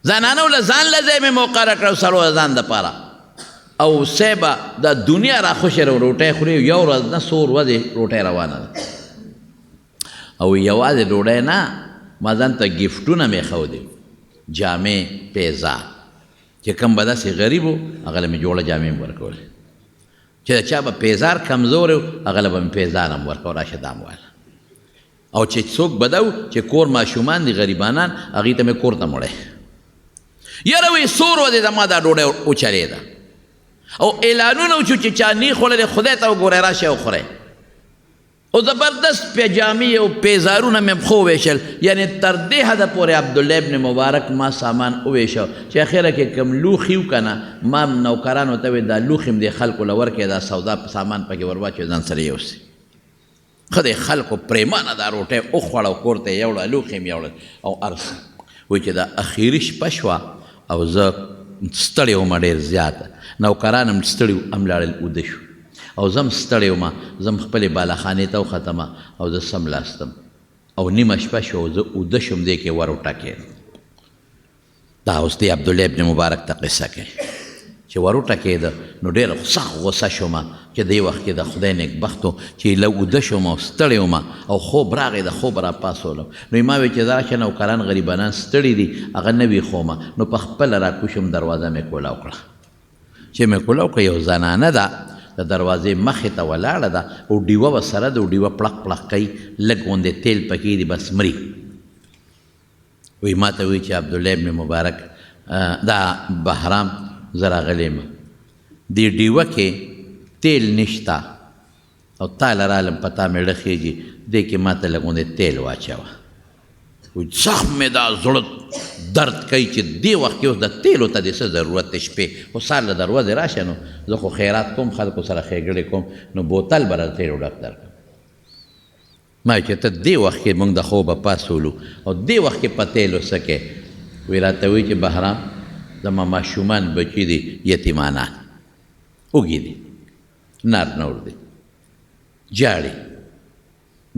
زنانو له ځان له ځای مې مقرره کړه سړو د ځان دپاره او صیبه د دنیا را خوشې روټۍ خوري یو ورځ نه څو ورځې روټۍ روانه ده او یوازې ډوډۍ نه ما ځان ته ګفټونه مې ښودې جامې پیزا چې کوم به داسې غریب و هغه له مې جوړه جامې م ورکولې چې د چا به پیزار کمزور و هغه له به مې پیزار هم ورکړه راشه دا م ویله او چې څوک به ده چې کور ماشومان دي غریبانان هغوی ته مې کور ته مړی یاره وایي څو ورځې زما دا ډوډۍ وچلېده او اعلانونه وشو چې چا نی خوړلې خدای ته وګورئ راشئ وخورئ او زبردست پیجامې او پیزارونه مې خو وویشل یعنې تر دې حده پورې عبدالله ابن مبارک ما سامان وویشه چې اخره کې کوم لوښي و که نه ما نوکرانو ته ویل دا لوښي م دې خلکو له ورکړې دا سودا سامان پکې ور واچوې ځان سره یوسي ښه دی خلکو پرېمانه دا روټۍ وخوړه او کور ته یې یوړه لوښي م یوړل او ارس وایي چې دا اخري شپه شوه او زه ستړی وم ډېر زیاته نوکران هم ستړي هم لاړل اوده شو او زه هم ستړی وم زه هم خپلې بالاخانې ته وختم او زه سملاستم او نیمه شپه شو زه اوده شوم دې کې ور وټکېدم دا اوس دی عبدالله ابن مبارک ته قصه کوي چې ور وټکېده نو ډېره سخت غصه شوم چې دې وخت کې د خدای نیکبختو چې له اوده شوم او ستړی وم او خوب راغی د خوب را پاسولم نو ما ویل چې راشه نوکران غریبانان ستړي دي هغه نه ویښومه نو په خپله راکوشم دروازه مې کولاو کړه چې مې کولاو کړه یو زنانه ده د دروازې مخې ته ولاړه ده او ډیوه به سره ده او ډیوه پړق پړق کوي لږ غوندې تیل پکې دي بس مري وایي ما ته وایي چې عبدالله ابن مبارک دا بهرام زه راغلی یم دې ډیوه کې تیل نشته او تاله رالم په تا مې زړه خېږي دې کې ما ته لږ تیل واچوه وایي سخت مې دا زړه درد کوي چې دې وخت کې اوس د تیلو ته دې څه ضرورت دی شپې خو سهار له دروازې راشه نو زه خو خیرات کوم خلکو سره ښېګړې کوم نو بوتل به راته تیلو ډک درکړم ما چې ته دې وخت کې موږ د خوبه پاسولو او دې وخت کې په تیلو څه کې وایي راته وایي چې بهرام زما ماشومان بچي دي یتیمانان وږي دي نار نور دي جاړي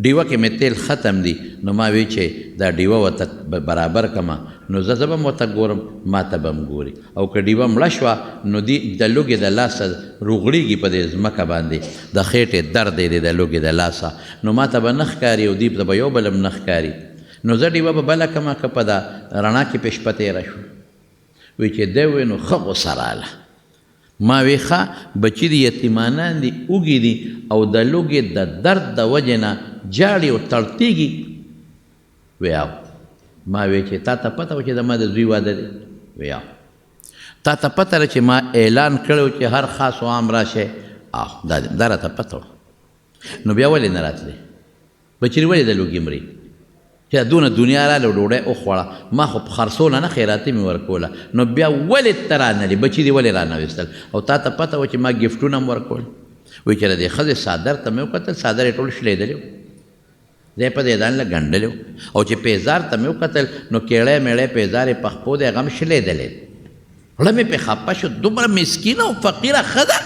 ډیوه کې مې تیل ختم دي نو ما وی چې دا ډیوه ورته برابر کړمه نو زه به هم ورته ګورم ما ته به هم ګوري او که ډیوه مړه شوه نو د لوږې د لاسه روغړېږي په دې ځمکه باندې د خېټې درد دی د لوږې د لاسه نو ما ته به نه ښکاري او دوی ته به یو بل هم نه ښکاري نو زه ډیوه به بله کړمه که په دا رڼا کې پې شپه تېره شوه وی چې دی وی نو ښه غوسه راله ما وی ښه بچي دي یتیمانان دي اوږي دي او د لوږې د درد د وجې نه جاړي او تړتېږي وی او ما وی چې تا ته پته وه چې زما د زوی واده دی وی او تا ته پته ده چې ما اعلان کړی چې هر خاص و عام راشئ او دا راته پته وه نو بیا ولې نه راتلې بچي ولې د لوږې مري چې دونه دنیا راله ډوډۍ وخوړه ما خو په خرڅوله نه خیراتي مې ورکوله نو بیا ولې ته رانلې بچي دې ولې رانه ویستل او تا ته پته وه چې ما ګفټونه هم ورکول وایي چې د دې ښځې څادر ته مې وکتل څادر یې ټول شلېدلی و دی په دې ځان له ګنډلی و او چې پیزار ته مې وکتل نو کیړی میړی پیزار یې په خپو دی هغه هم شلېدلی زړه مې پې خفه شو دومره مسکینه او فقیره ښځه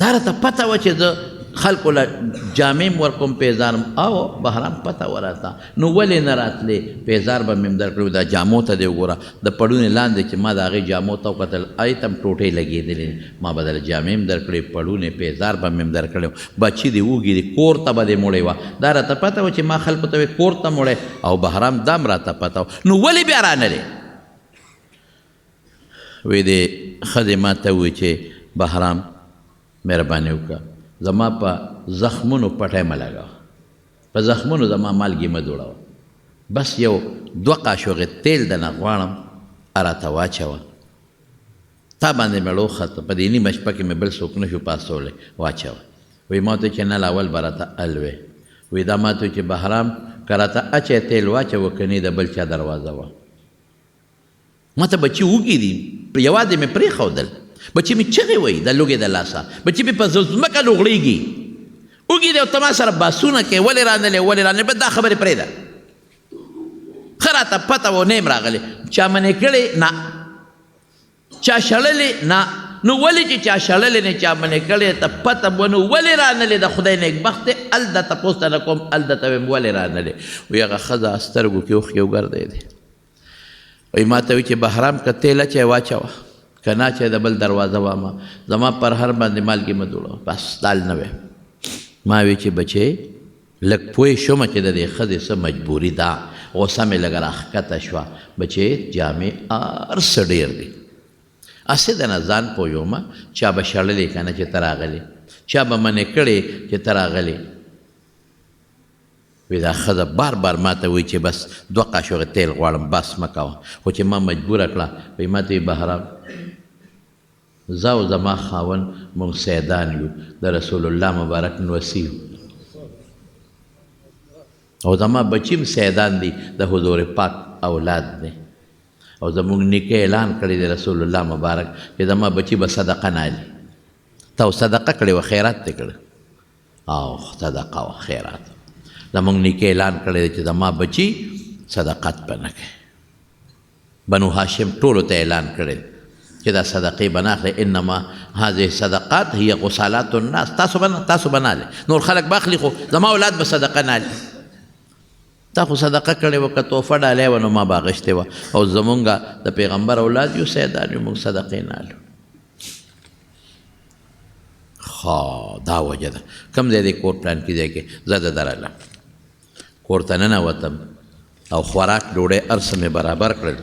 دا راته پته وه چې زه خلکو له جامې م ورکوم پیزار او بهرام پته وراته نو ولې نه راتلې پیزار به مې هم درکړی دا جامو ته دې وګوره د پړونې لاندې چې ما د هغې جامو ته وکتل هغې ته هم ټوټې لګېدلې ما به دله جامې هم درکړې پړونې پیزار به مې هم درکړی بچي دې وږي دي کور ته به دې موړی وه دا راته پته وه چې ما خلکو ته وې کور ته موړی او بهرام دا هم راته پته وه نو ولې بیا رانلې وی دې ښځې ما ته ووایي چې بهرام مهرباني وکړه زما په زخمونو پټی مه لګوه په زخمونو زما مالګې مه جوړوه بس یو 2 قاشوغې تیل دنه غواړم راته واچوه تا باندې مې وخته په دې نیمه شپه کې مې بل څوک نه شو پاسولی واچوه وایي ما ته چې نه لاول به راته الوې وایي دا ما ته چې بهرام که راته اچی تیل واچوه که نه د بل چا دروازه وه ما ته بچي وږي دي یوازې مې پرېښودل بچی مې چغې وایي د لوږې د لاسه بچی مې په ځمکه لوغړېږي وږي دی او ته ما سره باسونه کوې ولې رانلې ولې رانلې بس دا خبرې پرېږده ښه راته پته و نه یم راغلی چا منې کړې نه چا شړلې نه نو ولې چې چا شړلې نه چا منې کړې ته پته به نو ولې رانلې د خدای نیکبخت دی هلته تپوس ته نه کوم هلته ته ویم ولې رانلې وایي هغه ښځه سترګو کې اوښکې وګرځی دی وایي ما ته وایي چې بهرام که تیل اچی واچوه که نه چې د بل دروازه وامه زما پر هر باندې مالګې مه جوړوه بس دال نه وی ما وی چې بچې لږ پوه شومه چې د دې ښځې څه مجبوري ده غوسه مې لږه راښکته شوه بچې جامې هر څه ډېر دي هسې د نه ځان پوهیومه چا به شړلې که نه چې ته راغلې چا به منې کړې چې ته راغلې وی دا ښځه بار بار ما ته وایي چې بس 2 قاشوغې تیل غواړم بس مه کوه خو چې ما مجبوره کړه وایي ما ته وی بهرام زه او زما خاوند موږ سیدان یو د رسول الله مبارک نوسي او زما بچی هم سیدان دي د حضور پاک اولاد دی او زموږ نیکه اعلان کړی دی رسول الله مبارک چې زما بچی به صدقه نه علي تا صدقه کړې وه خیرات دې کړی او صدقه وه خیرات زموږ نیکه اعلان کړی دی چې زما بچی صدقات به نه کوي بنو هاشم ټولو ته اعلان کړی چې دا صدقې به نه اخلئ انما هذه صدقات هي غسالات الناس تاسو به نه علئ نور خلک به اخلي خو زما اولاد به صدقه نه علي تا خو صدقه کړې وه که تحفه ډالۍ وه نو ما به اخیستې وه او زمونږ د پیغمبر اولاد یو سیدان یو موږ صدقې نه علو دا وجه ده کوم ځای دی کور پلان کې ځای کې زه د درالم کور ته ننوتم او خوراک ډوډۍ هر څه مې برابر کړل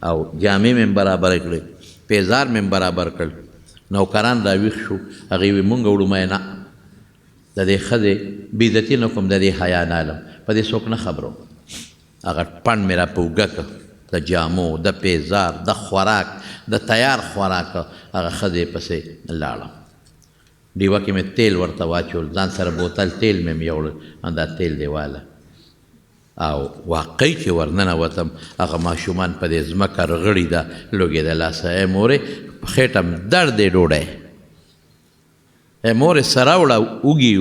او جامې مې برابر کړې پیزار مې برابر کړل نوکران راویښ شو هغې وی مونږ وړو ما نه د دې ښځې بېعزتي نه کوم د دې حیا نه علم په دې څوک نه خبرو هغه پڼ مې را په اوږه کړ د جامو د پیزار د خوراک د تیار خوراک هغه ښځې پسې لاړم ډیوه کې مې تیل ورته واچول، ځان سره بوتل تیل مې یوړل، دا تیل دی واله. او واقعي چې ورننوتم هغه ماشومان په دې ځمکه رغړي ده لوګې د لاسه. ای مورې په خېټه م درد دی ډوډۍ، ای مورې سره وړه وږي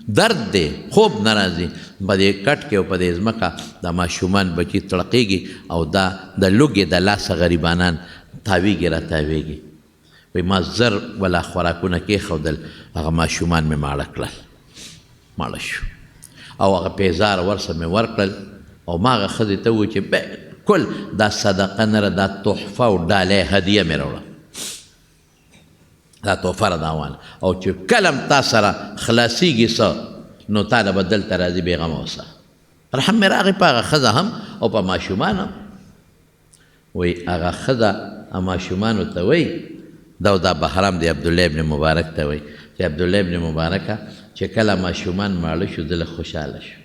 درد دی، خوب نه راځي. په دې کټ کې او په دې ځمکه د ماشومان بچي تړقېږي او دا د لوګې د لاسه غریبانان تاویږي را تاویږي. وایي ما زر ولا خوراکونه کېښودل، هغه ماشومان مې ماړه کړل، ماړه شو. او هغه پیزار ورسه مې ورکړل او ما هغه ښځې ته وویل چې بالکل دا صدقه نه ده، دا تحفه او ډالۍ هدیه مې راوړه، دا تحفه را داوانه. او چې کله م تا سره خلاصېږي څه نو تا له به دلته راځي بېغمه اوسه. رحم مې راغی په هغه ښځه هم او په ماشومان هم. وایي هغه ښځه ماشومانو ته وایي دا بهرام دی عبدالله ابن مبارک ته وایي چې عبدالله ابن مبارکه چې کله ماشومان ماړه شو زه خوشحاله شو.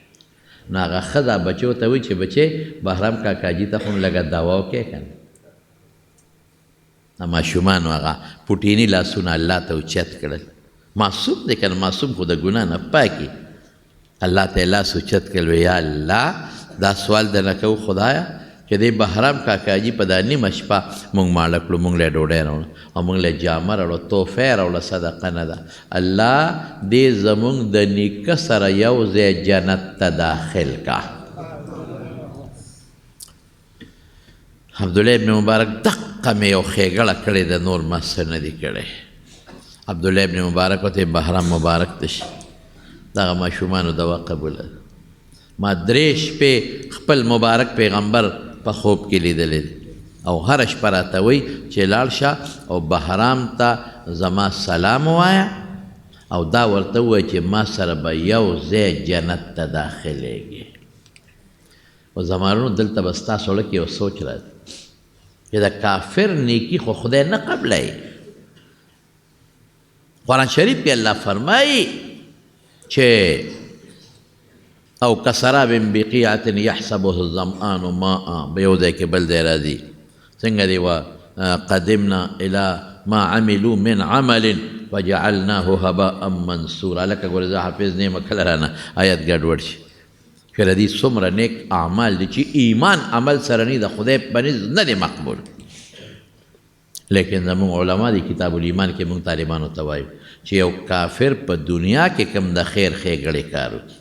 نو هغه ښځه بچو ته وایي چې بچې بهرام کاکاجي ته خو لږه دوا وکړې که نه. ماشومانو هغه پوټیني لاسونه الله ته اوچت کړل. معصوم دی که نه، معصوم خو د ګناه نه پاکي. الله ته یې لاس اوچت کړل، وی یا الله دا سوال درنه کوو خدایه چې دی بهرام کاکاجي په دا نیمه شپه مونږ ماړه کړو، مونږ له ډوډۍ راوړه او مونږ له جامه راوړه، تحفه یې راوړه، صدقه نه ده. الله دې زمونږ د نیکه سره یو ځای جنت ته داخل کا. عبدالله ابن مبارک دقه مې یو ښېګړه کړې ده، نور ما څه نه دي کړی. عبدالله ابن مبارک ورته بهرام مبارک ته شي، دغه ماشومانو دوا قبوله ده. ما 3 شپې خپل مبارک پیغمبر په خوب کې لیدلی دی او هره شپه راته وایي چې لاړ شه او بهرام ته زما سلام ووایه او دا ورته ووایه چې ما سره به یو ځای جنت ته داخلیږي. او زمانو دلته به ستا زړه کې یو سوچ راځي چې د کافر نیکي خو خدای نه قبلوي. قرآن شریف کې الله فرمایي چې او کسراب بقیعة یحسبه الظمآن ماء، په یو ځای کې بل ځای راځي څنګه دی و قدمنا الى ما عملوا من عمل فجعلناه هباء منثورا. لکه ګوره زه حافظ نه یم کله رانه آیت ګډوډ شي. فر دې څومره نیک اعمال دي چې ایمان عمل سره نه د خدای په نزد نه دی مقبول. لیکن زموږ علما دی کتاب الایمان کې موږ طالبانو ته وایو چې یو کافر په دنیا کې کم د خیر ښېګړې کار وکړي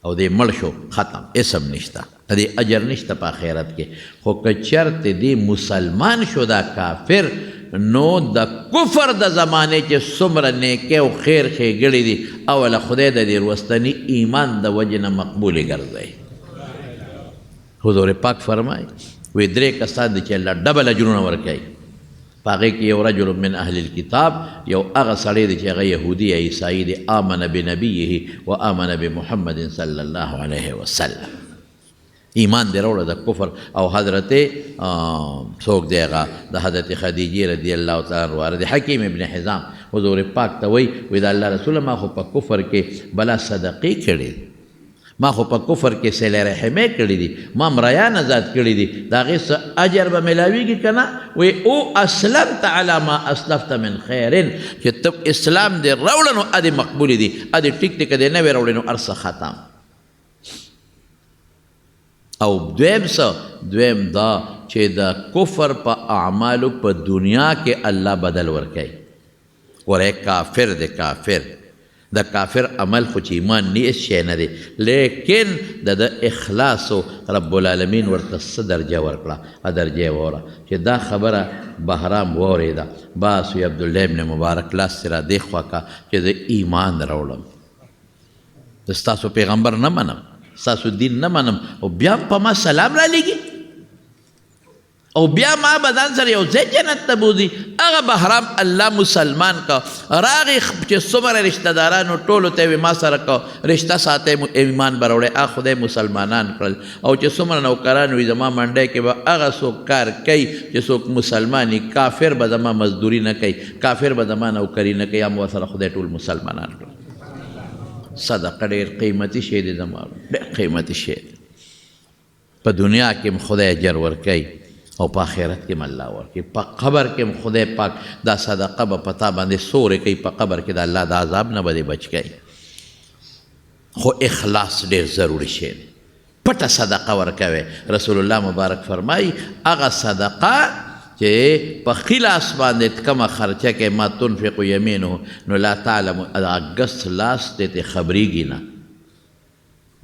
او دې مړ شو ختم، اسم نشته، دې اجر نشته په آخرت کې. خو که چرته دې مسلمان شو دا کافر، نو د کفر د زمانې چې څومره نیکۍ او خیر ښېګړې دي اوله خدای د دې وروستني ایمان د وجې نه مقبولې ګرځوي. حضور پاک فرمایي وی 3 کسان دي چې الله ډبل اجرونه ورکوي. په هغې کې یو رجل من اهل الکتاب، یو هغه سړی دی چې هغه یهودي یا عیسائی دی، آمن بنبیه و آمن بمحمد صلی الله علیه وسلم، ایمان دی راوړه د کفر. او حضرت څوک دی هغه د حضرت خدیجې رضی الله تعالی عنها دی حکیم ابن حزام حضور پاک ته وی د الله رسوله ما خو په کفر کې بلا صدقې کړې، ما خو په کفر کې صله رحمې کړې دي، ما مریان آزاد کړي دي، د هغې څه اجر به میلاویږي که نه؟ وی او اسلمت علی ما اسلفت من خیرن، چې ته اسلام دې راوړه نو ادې مقبولې دي، ادې ټیک دی که دې نه وې راوړې نو هر څه ختم. او دویم څه؟ دویم دا چې د کفر په اعمالو په دنیا کې الله بدل ورکوي. ګوره کافر دی، کافر د کافر عمل خو چې ایمان نه هېڅ شی نه دی، لیکن د اخلاص رب العالمین ورته څه درجه ورکړه، درجه یې ووره چې دا خبره بهرام واورېده. بس وی عبدالله ابن مبارک لاس یې را دې خوا که چې زه ایمان راوړم، د ستاسو پیغمبر نه منم، ستاسو دین نه منم، او بیا په ما سلام را لېږي او بیا ما بدن سره یو ځای جنت ته بوځي. هغه بهرام الله مسلمان کا راغی چې څومره رشته دارانو ټولو ته وی ما سره کا رشته ساتئ ایمان به راوړئ، هغه خدای مسلمانان کړل. او چې څومره نوکران وي زما منډی کې به هغه څوک کار کوي چې څوک مسلمان وي، کافر به زما مزدوري نه کوي، کافر به زما نوکري نه کوي، هم ورسره خدای ټول مسلمانان کړل. صدقه ډېر قیمتي شی دی زما، ډېر قیمتي شی دی. په دنیا کې هم خدای اجر ورکوي او په آخرت کې الله ورکړي، په قبر کې خدای پاک دا صدقه به پتا باندې سورې کوي، په قبر کې د الله د عذاب نه به بچ کوي. خو اخلاص ډېر ضروري شی دی. پټه صدقه ورکوي. رسول الله مبارک فرمایي هغه صدقه چې په خلاص باندې کومه خرچه کې ما تنفق یمینه نو لا تعلم، هغه ګس لاس دې خبرېږي نه،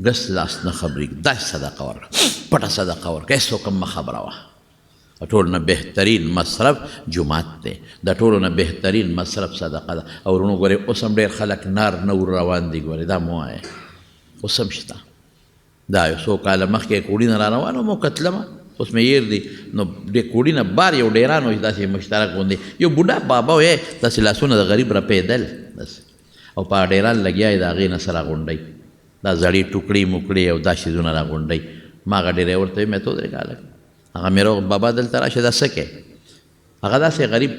ګس لاس نه خبرېږي. دا صدقه ورکړه، پټه صدقه ورکړه، هېڅوک هم مه خبره وه. ټولو نه بهترین مصرف جومات دی، د ټولو نه بهترین مصرف صدقه ده. او ورونو ګورئ اوس هم ډېر خلک نار نه ور روان دي، ګورئ دا مه وایئ، اوس هم شته. دا یو څو کاله مخکې کوړي نه را روان وم او کتلمه، اوس مې هېر دي. نو د کوړي نه بار یو ډیران و داسې مشترک غوندې یو بوډا بابا و داسې لاسونه د غریب رپېدل داسې، او په ډیران لګیا یې د هغې نه څه راغونډئ، دا زړې ټوکړې موکړې او دا شیزونه راغونډئ. ما هغه ډېری ورته ویې مې تو درې کاله هغه مې روغ بابا دلته راشه دا څه کوې؟ هغه داسې غریب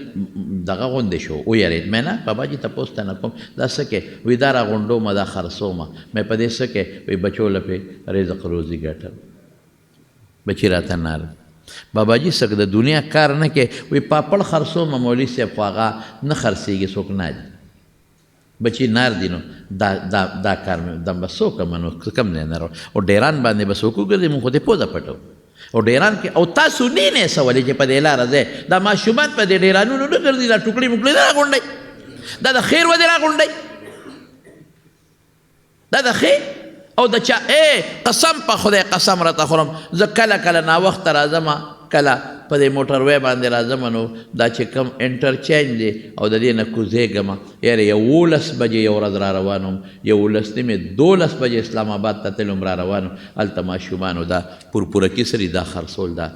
دغه غوندې شو، ویرېد. مې نه بابا جي تپوس ته نه کوم، دا څه کوې؟ وایي دا راغونډومه دا خرڅومه. مې په دې څه کوې؟ وایي بچو له پې رزق روزي ګټم، بچي راته نار. بابا جي څه د دنیا کار نه کوې؟ وایي پاپړ خرڅومه مولوي صاحب، خو هغه نه خرڅېږي، څوک نه دي، بچي نار دي. نو دا کار مې دم به څوک کمه نو کم دی نه. او ډیران باندې به څوک وګرځي، مونږ خو دې پوزه پټو. او ډیران کې او تاسو نه سوالې چې په دې لاره ځئ، دا ماشومان په دې ډیرانونو نه ګرځي، دا ټوکړې موکړې نه راغونډئ، دا د خیر ودې راغونډئ، دا د خیر او د چا قسم په خدای قسم راته خورم. زه کله کله ناوخته راځم، کله په دې موټر وی باندې راځم، نو دا چې کوم انټرچینج دی او د دې نه کوزېږم، یاره 11 بجې یو ورځ را روان وم، 11 نیمې 12 بجې اسلام آباد ته تلم را روان وم. هلته ماشومانو دا پورپورکي سري دا خرڅول، دا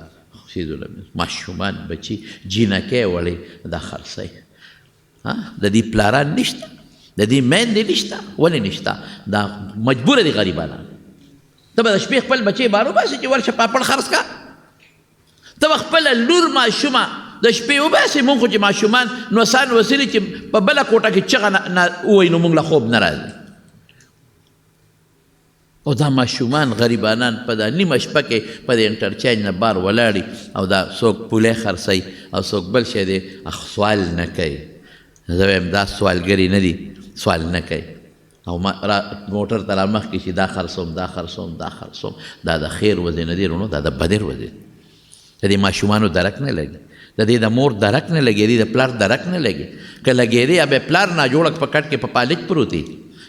څیزونه ماشومان بچي جینکۍ وړئ دا خرڅئ. د دې پلاران نشته، د دې میندې نشته. ولې نشته؟ دا مجبوره دي غریبانان. ته به د شپې خپل بچی بار وباسې چې ورشه پاپړ خرڅ کا، ته به خپله لور ماشومه د شپې وباسې. مونږ خو چې ماشومان نوسان وسلي چې په بله کوټه کې چغه ووایي نو مونږ له خوب نه راځي. او دا ماشومان غریبانان په دا نیمه شپه کې په دې انټرچینج نه بار ولاړي، او دا څوک پولې خرڅوي او څوک بل شی دی، سوال نه کوي. زه وایم دا سوالګري نه دي، سوال نه کوي. او موټر ته را مخکې چې دا خرڅوم دا خرڅوم دا خرڅوم، دا د خیر وځې نه دی رونو، دا د بدر وځې. د دې ماشومانو درک نه لګي، د دې د مور درک نه لګي، د پلار درک نه لګي. که لګېدې یا به پلار ناجوړه په کټ کې په پالج پروت وي،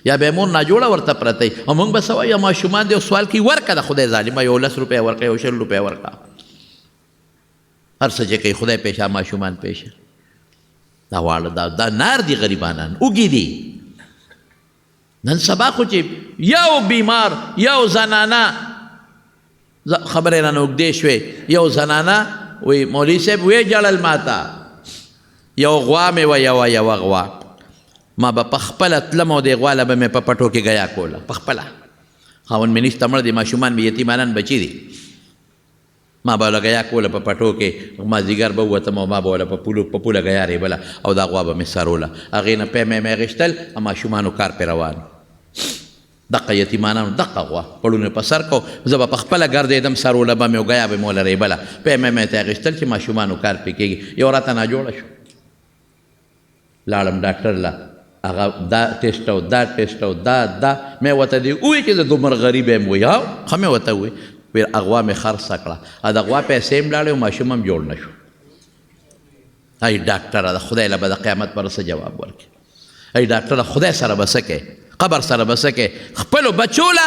یا به مور ناجوړه ورته پرته وي، او موږ به څه وایو ماشومان دی او سوال کوي ورکه د خدای ظالمه، یو 10 روپۍ ورکه، یو 20 روپۍ ورکه، هر څه چې کوي خدای پیشه ماشومان پیشه. دا واړه دا نار دي غریبانان، اوږي دي. نن سبا خو چې یو بیمار یو زنانه، خبرې رانه اوږدې شوې، یو زنانه وی مولوي صاحب ویې جړل ماته، یو غوا مې وه، یوه غوا ما به په خپله تلم او دې غوا له به مې په پټو کې ګیا کوله، په خپله. خاوند مې نشته، مړه دي، ماشومان مې یتیمانان بچي دي، ما به له ګیا کوله په پټو کې. مازدیګر به ووتم او ما به وله په پوله ګیا ریبله، او دا غوا به مې سروله، هغې نه پی مې اخېستل، ماشومانو کار پې روان. دقه یتیمانانو دقه غوا پړونه په سر کو، زه به په خپله ګرځېدم، سروله به مې او ګیا به مې وله ریبله، پی مې ته اخېستل چې ماشومانو کار پې کېږي. یو راته ناجوړه شو، لاړم ډاکټر له، هغه دا ټیسټ او دا ټیسټ او دا مې ورته دي ووایي چې زه دومره غریب یم. وایي ښه مې ورته ووایي، وایي غوا مې خرڅه کړه، د غوا پیسې هم لاړې او ماشوم هم جوړ نه شو. ای ډاکټره د خدای له به د قیامت پر څه جواب ورکړي؟ ای ډاکټره خدای سره به څه کوې؟ قبر سره به څه کوې؟ خپلو بچو له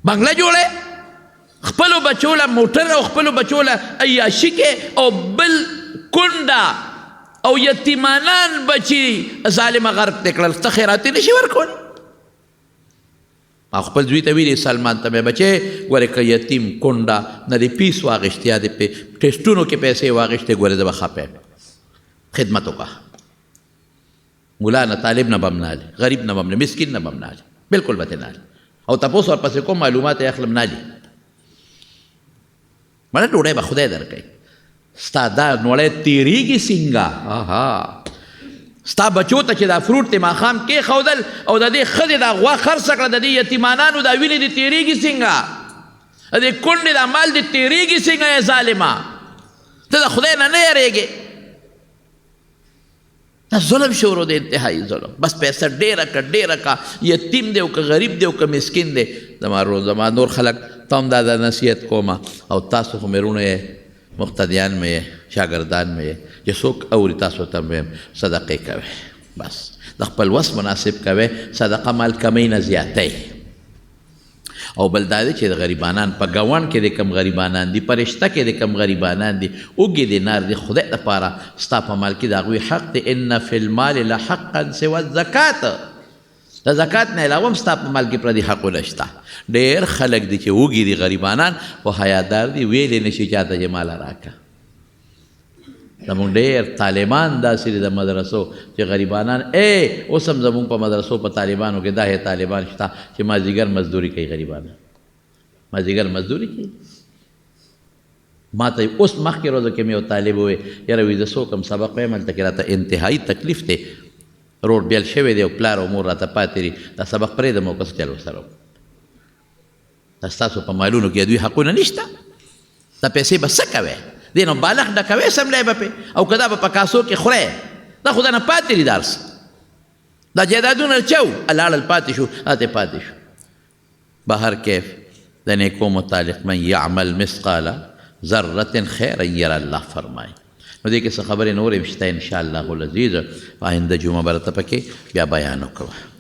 بنګله جوړې، خپلو بچو له موټر او خپلو بچو له عیاشي کې، او بل کونډه او یتیمانان بچي ظالمه غرق دې کړل، ته خیراتې نشي ورکولی. او خپل زوی ته ویلي سلمان ته مې بچې ګورې که یتیم کونډه نه دې پیس واغېشتې یا دې ټیسټونو کې پیسې واغېشتې، ګورې زه به ښه پیم خدمت وکړه. ملا نه، طالب نه به هم نه هلي، غریب نه به هم نه، مسکین نه به هم نه هلي، بلکل به ترې نه هلي. او تپوس ورپسې کوم معلومات یې اخلم نه هلي. مړه ډوډۍ به خدای درکوي، ستا دا نوړی تېرېږي څنګه؟ ستا بچو ته چې دا فروټ دې ماښام کېښودل او د دې ښځې دا غوا خرڅه کړه، د دې یتیمانانو دا وینې دې تېرېږي څنګه؟ دې کونډې دا مال دې تېرېږي څنګه یې ظالمه ته د خدای نه یېرېږې دا ظلم شروع دی انتهایی ظلم بس پیسه ډېره که یتیم دی او که غریب دی او که مسکین دی زما نور خلک ته هم دا نصیحت کومه او تاسو خو مېرونه یې مقتدیان مې یې شاګردان مې یې چې څوک اوري تاسو ته مې صدقې کوئ بس د خپل وس مناسب کوئ صدقه مال کمی نه زیاتئ او بل دا دی چې د غریبانان په ګاونډ کې د کم غریبانان دي په رشته کې د کم غریبانان دي اوږې د نار دي خدای دپاره ستا په مال کې د هغوی حق دی ان فی المال لحقا سوى الزکات د زکات نه علاوه هم ستا په مال کې پردي حقونه شته ډېر خلک دي چې اوږې دي غریبانان خو حیادار دي ویلې نه شي چاته چې ماله راکړه زمونږ ډېر طالبان داسې دي د مدرسو چې غریبانان اوس هم زمونږ په مدرسو په طالبانو کې دا طالبان شته چې مازدیګر مزدوري کوي غریبانان مازدیګر مزدوري کوي ما ته اوس مخکې ورځو کې مې یو طالب وویل یاره وایي زه څوک هم سبق وایم هلته کې راته انتهایي تکلیف دی روډ بیل شوی دی او پلار او مور راته پاتې دي دا سبق پرېږدم او کس چل ورسره دا ستاسو په مالونو کې دوی حقونه نشته دا پیسې به څه کوې دې نو بالغ ډکوې سملی به پې او که دا به په کاسو کې خورې دا خو دنه پاتې دي دا څه دا جایدادونه چا و لاړل پاتې شو هلته پاتې شو بهر کیف د نیکو متعلق من یعمل مثقال ذرة خیرا یره الله فرمایي نو دې کې څه خبرې نورې هم شته انشاءالله العزیز آینده جمعه به راته پکې بیا بیان وکړو